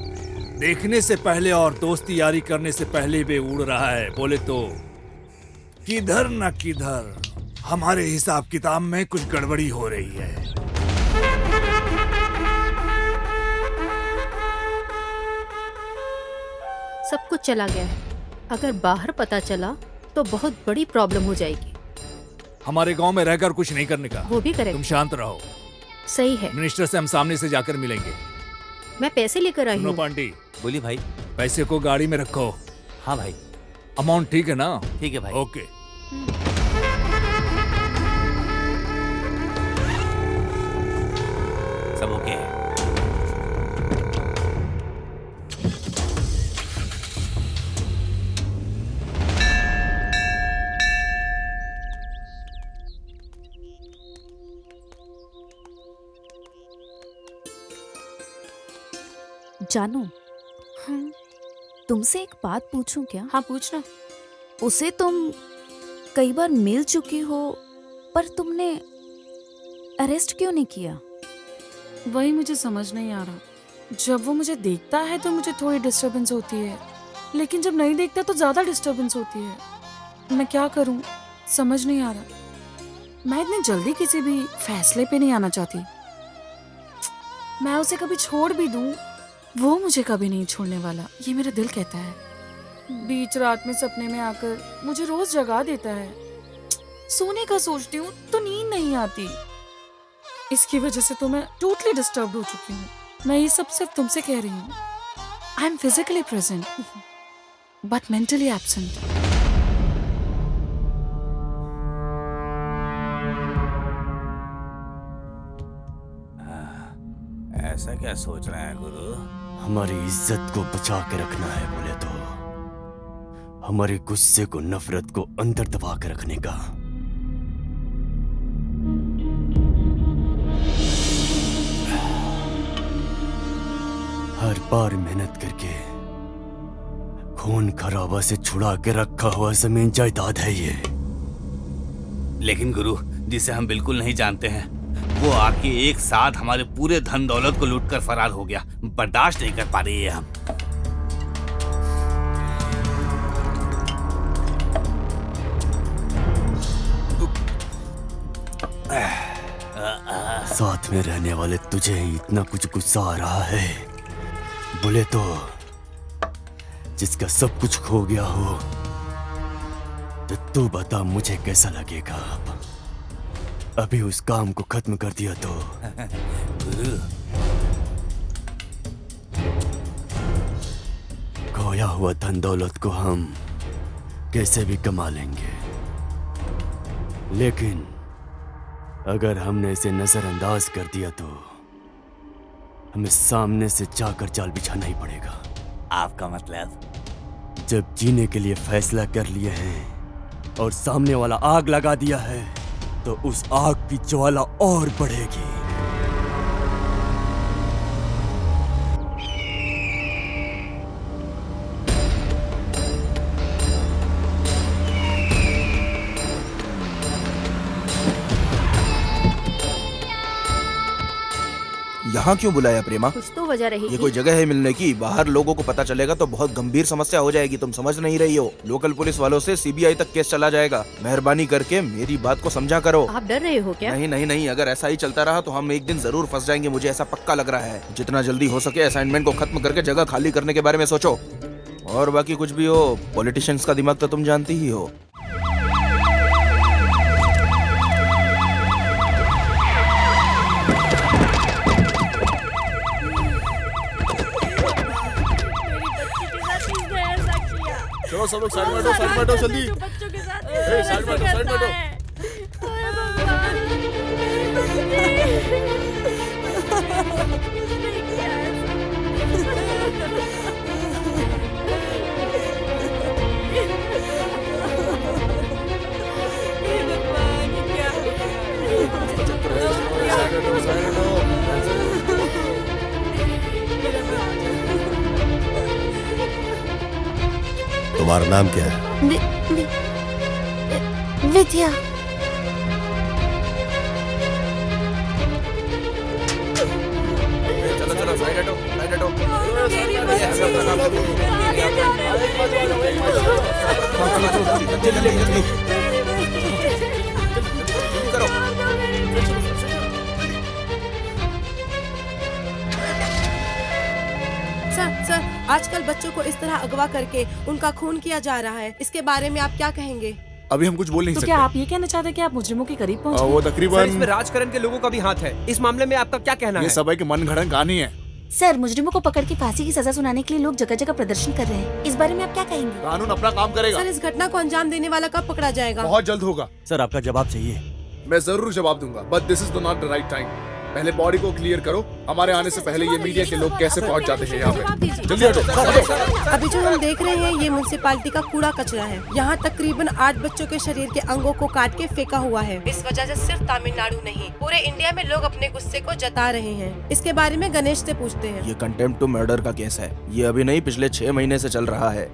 देखने से पहले और दोस्ती यारी करने से पहले भी उड़ रहा है। बोले तो किधर न किधर हमारे हिसाब किताब में कुछ गड़बड़ी हो रही है। सब कुछ चला गया है। अगर बाहर पता चला तो बहुत बड़ी प्रॉब्लम हो जाएगी। हमारे गांव में रहकर कुछ नहीं करने का। वो भी करेंगे। तुम शांत रहो। सही है। मिनिस्टर से हम सामने से जाकर मिलेंगे। मैं पैसे लेकर आई सुनो हूँ। पांटी, बोलिए भाई। पैसे को गाड़ी में रखो। हाँ भाई। अमाउंट ठीक है ना? ठीक है भाई। ओके। सब ओके है। जानू, तुमसे एक बात पूछूं क्या? हाँ पूछना। उसे तुम कई बार मिल चुकी हो, पर तुमने अरेस्ट क्यों नहीं किया? वही मुझे समझ नहीं आ रहा। जब वो मुझे देखता है तो मुझे थोड़ी डिस्टरबेंस होती है, लेकिन जब नहीं देखता तो ज्यादा डिस्टरबेंस होती है। मैं क्या करूं, समझ नहीं आ रहा। मैं इतनी जल्दी किसी भी फैसले पे नहीं आना चाहती। मैं उसे कभी छोड़ भी दूं, वो मुझे कभी नहीं छोड़ने वाला, ये मेरा दिल कहता है। बीच रात में सपने में आकर मुझे रोज जगा देता है। सोने का सोचती हूँ तो नींद नहीं आती। इसकी वजह से तो मैं टोटली डिस्टर्ब हो चुकी हूँ। मैं ये सब सिर्फ तुमसे कह रही हूँ। I am physically present but mentally absent. ऐसा क्या सोच रहा है गुरु? हमारी इज्जत को बचा के रखना है बोले तो हमारे गुस्से को, नफरत को अंदर दबा के रखने का। हर बार मेहनत करके खून खराबा से छुड़ा के रखा हुआ जमीन जायदाद है ये। लेकिन गुरु, जिसे हम बिल्कुल नहीं जानते हैं, वो आके एक साथ हमारे पूरे धन दौलत को लूट कर फरार हो गया। बर्दाश्त नहीं कर पा रही है हम। साथ में रहने वाले तुझे ही इतना कुछ गुस्सा आ रहा है। बोले तो जिसका सब कुछ खो गया हो, तो तू बता मुझे कैसा लगेगा। अभी उस काम को खत्म कर दिया तो खोया हुआ धन दौलत को हम कैसे भी कमा लेंगे, लेकिन अगर हमने इसे नजरअंदाज कर दिया तो हमें सामने से जाकर जाल बिछाना ही पड़ेगा। आपका मतलब? जब जीने के लिए फैसला कर लिए हैं और सामने वाला आग लगा दिया है, तो उस आग की ज्वाला और बढ़ेगी। यहाँ क्यों बुलाया प्रेमा? कुछ तो वजह रही। ये कोई जगह है मिलने की? बाहर लोगों को पता चलेगा तो बहुत गंभीर समस्या हो जाएगी। तुम समझ नहीं रही हो। लोकल पुलिस वालों से सीबीआई तक केस चला जाएगा। मेहरबानी करके मेरी बात को समझा करो। आप डर रहे हो क्या? नहीं नहीं नहीं, अगर ऐसा ही चलता रहा तो हम एक दिन जरूर फंस जाएंगे। मुझे ऐसा पक्का लग रहा है। जितना जल्दी हो सके असाइनमेंट को खत्म करके जगह खाली करने के बारे में सोचो। और बाकी कुछ भी हो, पॉलिटिशियंस का दिमाग तो तुम जानती ही हो। चलो सब लोग साइड में हटो, साइड में हटो जल्दी। बच्चों के साथ साइड में हटो, साइड में हटो। तुम्हारा नाम क्या है? विद्या। चलो चलो साइड हटो, साइड हटो। सर, आजकल बच्चों को इस तरह अगवा करके उनका खून किया जा रहा है। इसके बारे में आप क्या कहेंगे? अभी हम कुछ बोल नहीं तो सकते। क्या आप ये कहना चाहते हैं कि आप मुजरिमों के करीब पहुंच वो सर, तकरीबन इसमें राजकरण के लोगों का भी हाथ है। इस मामले में आपका क्या कहना ये है? सब है कि मनगढ़ंत कहानी है। सर, मुजरिमों को पकड़ के फांसी की सजा सुनाने के लिए लोग जगह जगह प्रदर्शन कर रहे हैं। इस बारे में आप क्या कहेंगे? कानून अपना काम करेगा। सर, इस घटना को अंजाम देने वाला कब पकड़ा जाएगा? बहुत जल्द होगा। सर, आपका जवाब चाहिए? मैं जरूर जवाब दूंगा, but this is not the right time. पहले बॉडी को क्लियर करो। हमारे आने से पहले ये मीडिया के लोग कैसे पहुंच जाते हैं यहाँ पे। जल्दी हटो। अभी जो हम देख रहे हैं ये म्युनिसिपालिटी का कूड़ा कचरा है। यहाँ तकरीबन 8 बच्चों के शरीर के अंगों को काट के फेंका हुआ है। इस वजह से सिर्फ तमिलनाडु नहीं, पूरे इंडिया में लोग अपने गुस्से को जता रहे हैं। इसके बारे में गणेश से पूछते हैं। ये कंटेम्प्ट टू मर्डर का केस है। ये अभी नहीं, पिछले 6 महीने से चल रहा है।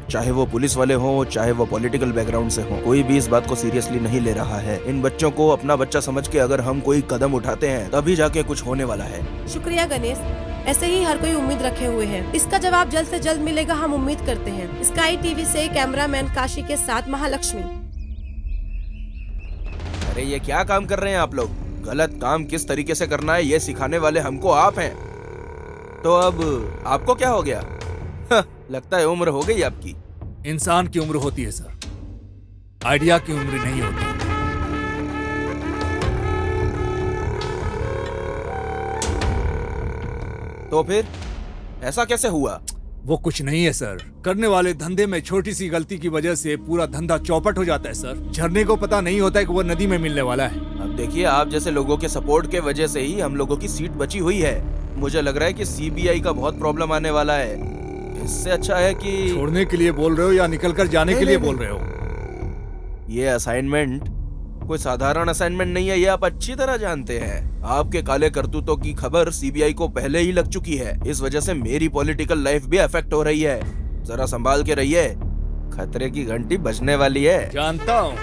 चाहे वो पुलिस वाले हों, चाहे वो पॉलिटिकल बैकग्राउंड से हों, कोई भी इस बात को सीरियसली नहीं ले रहा है। इन बच्चों को अपना बच्चा समझ के अगर हम कोई कदम उठाते हैं तभी जाके कुछ होने वाला है। शुक्रिया गणेश, ऐसे ही हर कोई उम्मीद रखे हुए है। इसका जवाब जल्द से जल्द मिलेगा, हम उम्मीद करते हैं। स्काई टीवी से कैमरामैन काशी के साथ महालक्ष्मी। अरे ये क्या काम कर रहे हैं आप लोग? गलत काम किस तरीके से करना है ये सिखाने वाले हमको आप हैं। तो अब आपको क्या हो गया? लगता है उम्र हो गई आपकी। इंसान की उम्र होती है सर, आइडिया की उम्र नहीं होती। तो फिर ऐसा कैसे हुआ? वो कुछ नहीं है सर। करने वाले धंधे में छोटी सी गलती की वजह से पूरा धंधा चौपट हो जाता है सर। झरने को पता नहीं होता है कि वो नदी में मिलने वाला है। अब देखिए, आप जैसे लोगों के सपोर्ट के वजह से ही हम लोगों की सीट बची हुई है। मुझे लग रहा है कि सीबीआई का बहुत प्रॉब्लम आने वाला है। इससे अच्छा है कि छोड़ने के लिए बोल रहे हो या निकल कर जाने के लिए बोल रहे हो? ये असाइनमेंट कोई साधारण असाइनमेंट नहीं है, ये आप अच्छी तरह जानते हैं। आपके काले करतूतों की खबर सीबीआई को पहले ही लग चुकी है। इस वजह से मेरी पॉलिटिकल लाइफ भी अफेक्ट हो रही है। जरा संभाल के रहिए, खतरे की घंटी बजने वाली है। जानता हूँ,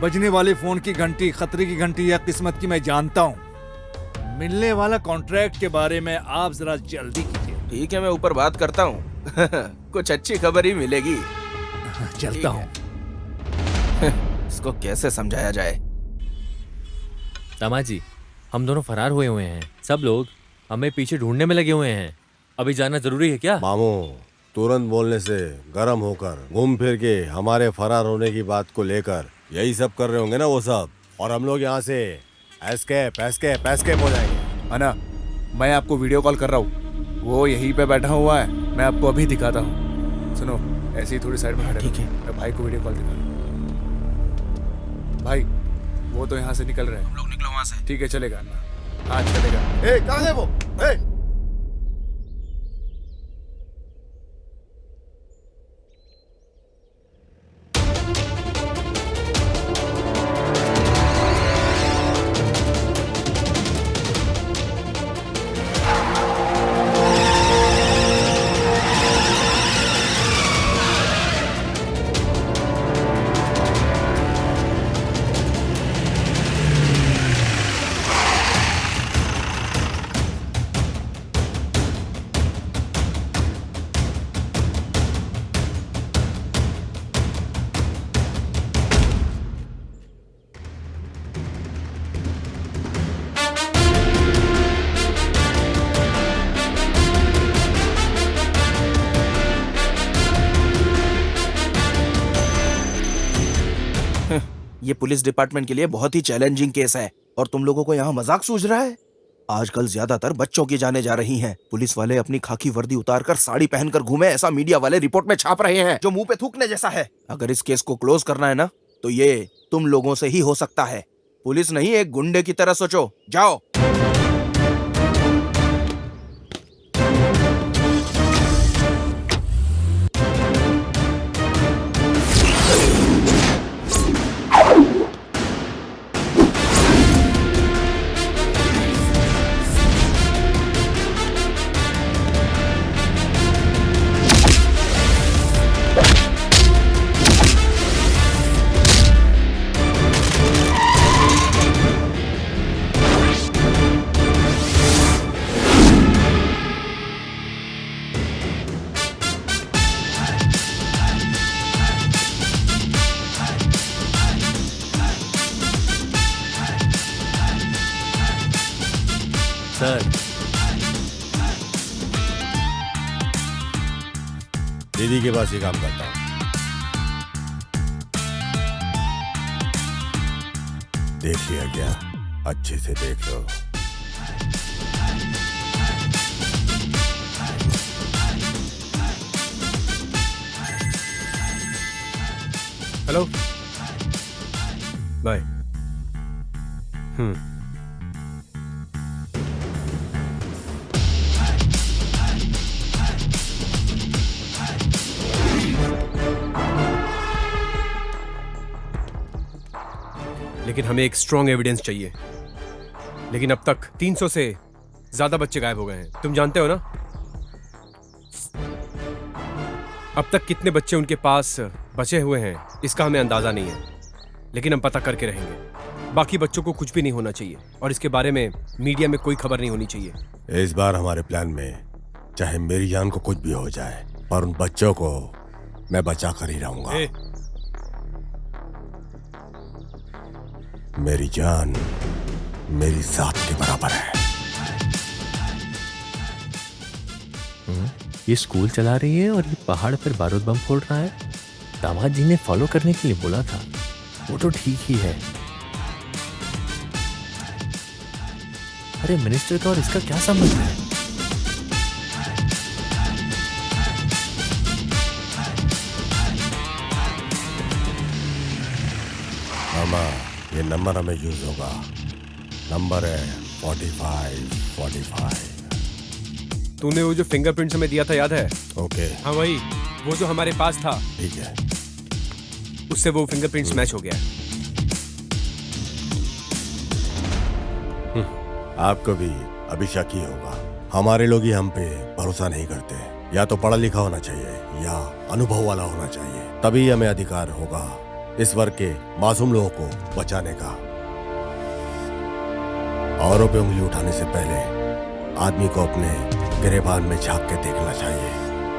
बजने वाले फोन की घंटी खतरे की घंटी या किस्मत की मैं जानता हूँ। मिलने वाला कॉन्ट्रैक्ट के बारे में आप जरा जल्दी कीजिए। ठीक है, मैं ऊपर बात करता हूँ। कुछ अच्छी खबर ही मिलेगी। चलता हूँ। इसको कैसे समझाया जाए? दामाद जी, हम दोनों फरार हुए हैं। सब लोग हमें पीछे ढूंढने में लगे हुए हैं। अभी जाना जरूरी है क्या? मामू, तुरंत बोलने से गर्म होकर घूम फिर के हमारे फरार होने की बात को लेकर यही सब कर रहे होंगे ना वो सब, और हम लोग यहाँ से एस्केप हो जाएंगे। अना, मैं आपको वीडियो कॉल कर रहा हूँ, वो यहीं पे बैठा हुआ है, मैं आपको अभी दिखाता हूँ। सुनो, ऐसे ही थोड़ी साइड में खड़े। ठीक है, मैं भाई को वीडियो कॉल दिखा रहा हूँ। भाई, वो तो यहाँ से निकल रहे हैं। हम लोग निकलो वहाँ से। ठीक है, चलेगा। हाँ चलेगा। कहाँ है वो? ये पुलिस डिपार्टमेंट के लिए बहुत ही चैलेंजिंग केस है और तुम लोगों को यहाँ मजाक सूझ रहा है? आजकल ज्यादातर बच्चों की जाने जा रही हैं। पुलिस वाले अपनी खाकी वर्दी उतारकर साड़ी पहनकर घूमे, ऐसा मीडिया वाले रिपोर्ट में छाप रहे हैं, जो मुंह पे थूकने जैसा है। अगर इस केस को क्लोज करना है ना, तो ये तुम लोगों से ही हो सकता है। पुलिस नहीं, एक गुंडे की तरह सोचो। जाओ। दीदी के पास ही काम करता हूँ। देख लिया क्या? अच्छे से देख लो। Hello, bye. लेकिन हमें एक स्ट्रॉन्ग एविडेंस चाहिए। लेकिन अब तक 300 से ज्यादा बच्चे गायब हो गए हैं, तुम जानते हो ना? अब तक कितने बच्चे उनके पास बचे हुए हैं इसका हमें अंदाजा नहीं है, लेकिन हम पता करके रहेंगे। बाकी बच्चों को कुछ भी नहीं होना चाहिए और इसके बारे में मीडिया में कोई खबर नहीं होनी चाहिए। इस बार हमारे प्लान में चाहे मेरी जान को कुछ भी हो जाए, पर उन बच्चों को मैं बचा कर ही रहूंगा। मेरी जान मेरी जात के बराबर है। ये स्कूल चला रही है और ये पहाड़ पर बारूद बम फोड़ रहा है। दामाद जी ने फॉलो करने के लिए बोला था, वो तो ठीक ही है। अरे मिनिस्टर का और इसका क्या संबंध है? मामा, ये नंबर हमें यूज होगा। नंबर है 4545। तूने वो जो फिंगरप्रिंट्स हमें दिया था याद है? ओके। हाँ वही, वो जो हमारे पास था। ठीक है। उससे वो फिंगरप्रिंट्स मैच हो गया। आपको भी अभी शक ही होगा। हमारे लोग ही हम पे भरोसा नहीं करते। या तो पढ़ा लिखा होना चाहिए या अनुभव वाला होना चाहिए, तभी हमें अधिकार होगा इस वर्ग के मासूम लोगों को बचाने का। औरों पे उंगली उठाने से पहले आदमी को अपने गिरेबान में झांक के देखना चाहिए।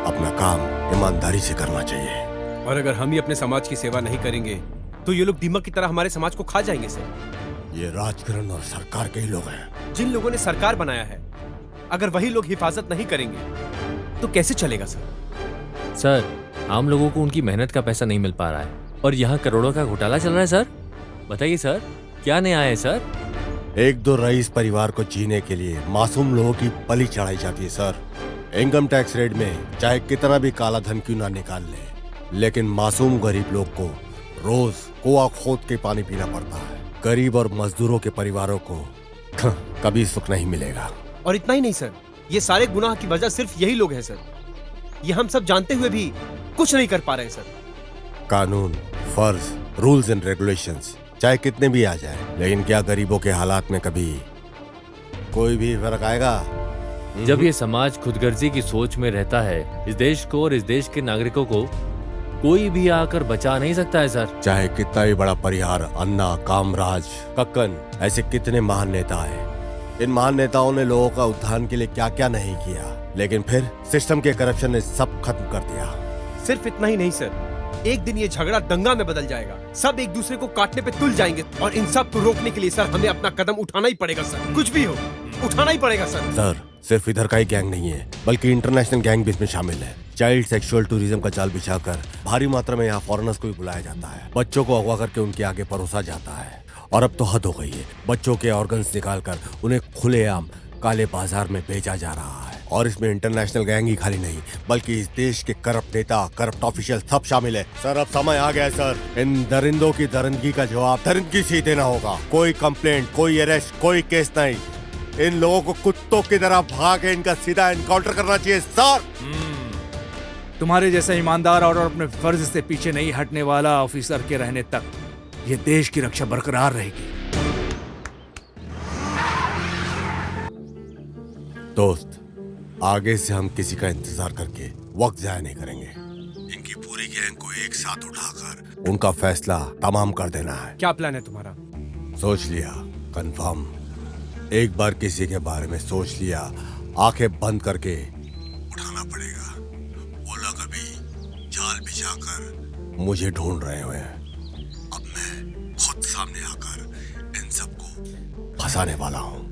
अपना काम ईमानदारी से करना चाहिए। और अगर हम ही अपने समाज की सेवा नहीं करेंगे तो ये लोग दीमक की तरह हमारे समाज को खा जाएंगे सर। ये राजकरण और सरकार के ही लोग हैं। जिन लोगों ने सरकार बनाया है, अगर वही लोग हिफाजत नहीं करेंगे तो कैसे चलेगा सर? सर, आम लोगों को उनकी मेहनत का पैसा नहीं मिल पा रहा है और यहाँ करोड़ों का घोटाला चल रहा है सर। बताइए सर, क्या न्याय है सर? एक दो रईस परिवार को जीने के लिए मासूम लोगों की बलि चढ़ाई जाती है सर। इनकम टैक्स रेट में चाहे कितना भी काला धन क्यों ना निकाल ले, लेकिन मासूम गरीब लोग को रोज कुआं खोद के पानी पीना पड़ता है। गरीब और मजदूरों के परिवारों को कभी सुख नहीं मिलेगा। और इतना ही नहीं सर, ये सारे गुनाह की वजह सिर्फ यही लोग हैं सर। ये हम सब जानते हुए भी कुछ नहीं कर पा रहे हैं सर। कानून, फर्ज, रूल्स एंड रेगुलेशंस चाहे कितने भी आ जाए, लेकिन क्या गरीबों के हालात में कभी कोई भी फर्क आएगा? जब ये समाज खुदगर्जी की सोच में रहता है, इस देश को और इस देश के नागरिकों को कोई भी आकर बचा नहीं सकता है सर। चाहे कितना ही बड़ा परिहार, अन्ना, कामराज, कक्कन, ऐसे कितने महान नेता हैं। इन महान नेताओं ने लोगों का उत्थान के लिए क्या क्या नहीं किया, लेकिन फिर सिस्टम के करप्शन ने सब खत्म कर दिया। सिर्फ इतना ही नहीं सर, एक दिन ये झगड़ा दंगा में बदल जाएगा। सब एक दूसरे को काटने पे तुल जाएंगे और इन सब को रोकने के लिए सर हमें अपना कदम उठाना ही पड़ेगा सर। कुछ भी हो, उठाना ही पड़ेगा सर। सर, सिर्फ इधर का ही गैंग नहीं है, बल्कि इंटरनेशनल गैंग भी इसमें शामिल है। चाइल्ड सेक्सुअल टूरिज्म का जाल बिछाकर भारी मात्रा में यहाँ फॉरेनर्स को भी बुलाया जाता है। बच्चों को अगवा करके उनके आगे परोसा जाता है। और अब तो हद हो गई है, बच्चों के ऑर्गन्स निकालकर उन्हें खुलेआम काले बाजार में बेचा जा रहा है। और इसमें इंटरनेशनल गैंग ही खाली नहीं, बल्कि इस देश के करप्ट नेता, करप्ट ऑफिशियल सब शामिल है। सर, अब समय आ गया है सर। इन दरिंदों की दरिंदगी का जवाब दरिंदगी से ही देना होगा। कोई कंप्लेंट, कोई अरेस्ट, कोई केस नहीं। इन लोगों को कुत्तों की तरह भगा के इनका सीधा एनकाउंटर करना चाहिए सर। तुम्हारे जैसा ईमानदार और अपने फर्ज से पीछे नहीं हटने वाला ऑफिसर के रहने तक ये देश की रक्षा बरकरार रहेगी। दोस्त, आगे से हम किसी का इंतजार करके वक्त जाया नहीं करेंगे। इनकी पूरी गैंग को एक साथ उठाकर उनका फैसला तमाम कर देना है। क्या प्लान है तुम्हारा? सोच लिया, कंफर्म। एक बार किसी के बारे में सोच लिया, आंखें बंद करके उठाना पड़ेगा। वो लोग अभी जाल बिछाकर मुझे ढूंढ रहे हुए हैं। अब मैं खुद सामने आकर इन सबको फंसाने वाला हूँ।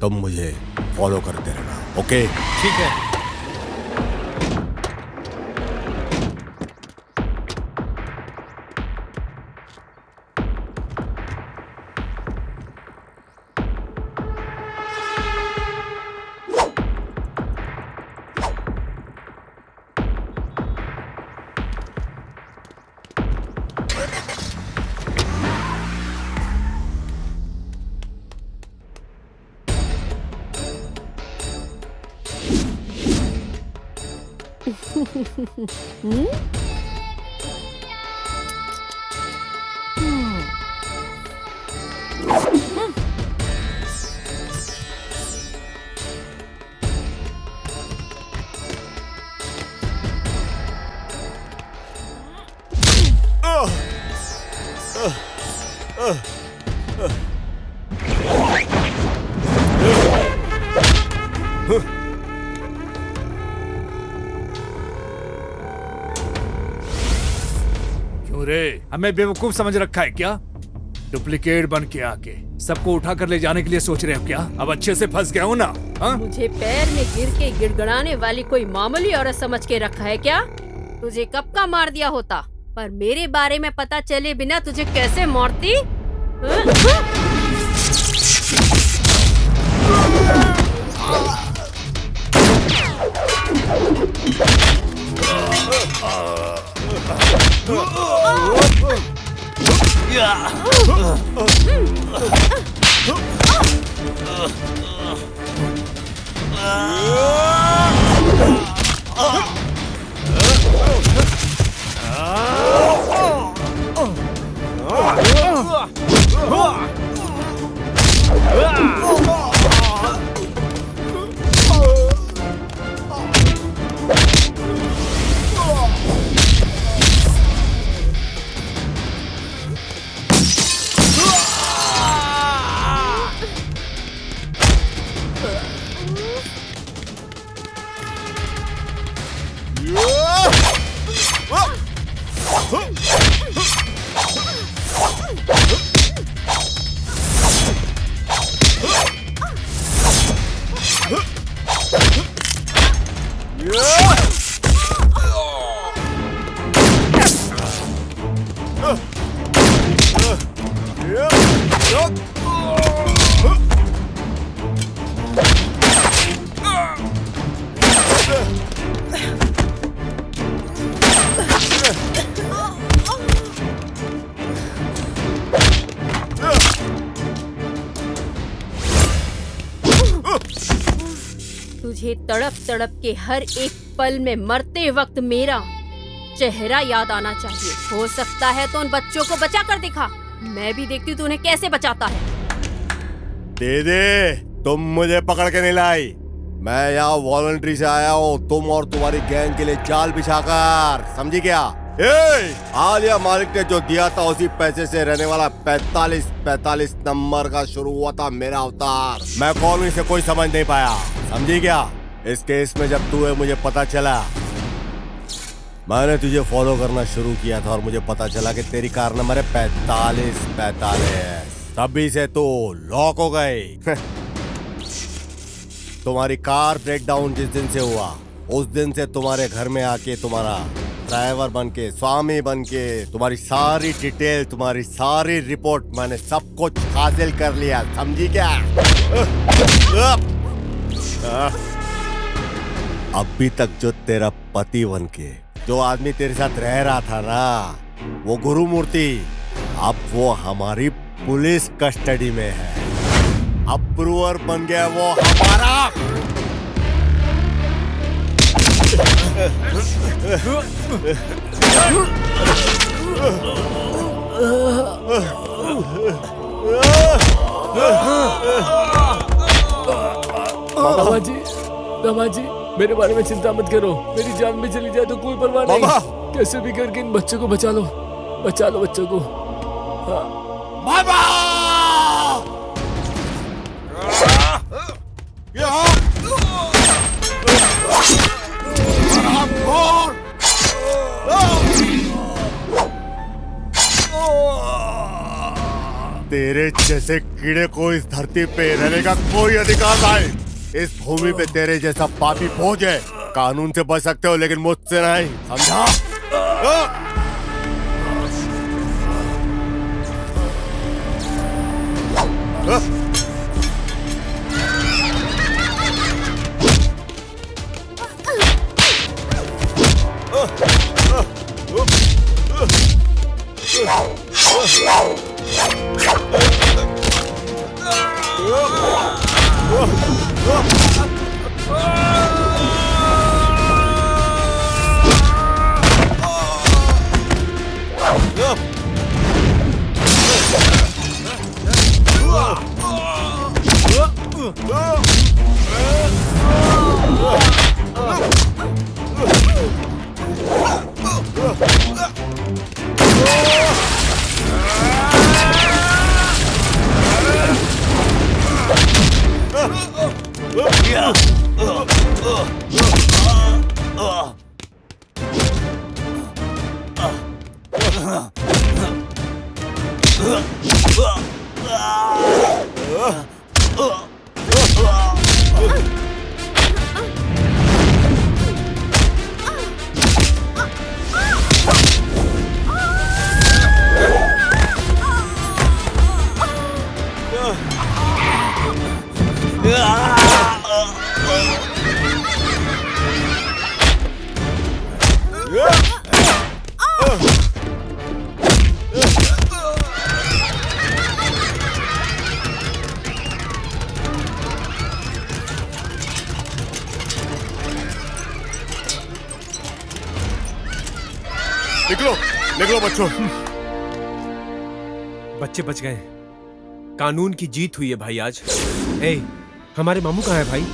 तुम मुझे फॉलो करते रहना, ओके? ठीक है। क्यों रे, हमें बेवकूफ समझ रखा है क्या? डुप्लीकेट बन के आके सबको उठा कर ले जाने के लिए सोच रहे हो क्या? अब अच्छे से फंस गया हूँ ना? हा? मुझे पैर में गिर के गिड़गड़ाने वाली कोई मामूली औरत समझ के रखा है क्या? तुझे कब का मार दिया होता, पर मेरे बारे में पता चले बिना तुझे कैसे मारती? तुझे तड़प तड़प के हर एक पल में मरते वक्त मेरा चेहरा याद आना चाहिए। हो सकता है तो उन बच्चों को बचा कर दिखा, मैं भी देखती हूँ तू उन्हें कैसे बचाता है। दीदी, तुम मुझे पकड़ के नहीं लाई। मैं यहाँ वॉलंटरी से आया हूँ, तुम और तुम्हारी गैंग के लिए जाल बिछाकर, समझी क्या? आलिया मालिक ने जो दिया था उसी पैसे से रहने वाला 45 नंबर का शुरू हुआ था मेरा अवतार। मैं कौन हूँ इसे कोई समझ नहीं पाया, समझी क्या? इस केस में जब तू है मुझे पता चला, मैंने तुझे फॉलो करना शुरू किया था और मुझे पता चला कि तेरी कार नंबर है 45। तभी से तो लॉक हो गई। तुम्हारी कार ब्रेक डाउन जिस दिन से हुआ उस दिन से तुम्हारे घर में आके तुम्हारा ड्राइवर बनके, स्वामी बनके, तुम्हारी सारी डिटेल, तुम्हारी सारी रिपोर्ट मैंने सब कुछ हासिल कर लिया, समझी क्या? अभी तक जो तेरा पति बनके जो आदमी तेरे साथ रह रहा था ना, वो गुरुमूर्ति, अब वो हमारी पुलिस कस्टडी में है। अप्रूवर बन गया वो हमारा। मामा जी, मेरे बारे में चिंता मत करो, मेरी जान भी चली जाए तो कोई परवाह नहीं। कैसे भी करके इन बच्चों को बचा लो बच्चों को। तेरे जैसे कीड़े को इस धरती पे रहने का कोई अधिकार नहीं। इस भूमि पे तेरे जैसा पापी फौज है। कानून से बच सकते हो लेकिन मुझसे नहीं, समझा? निकलो बच्चों। बच्चे बच गए। कानून की जीत हुई है भाई आज। ए, हमारे मामू कहाँ है भाई?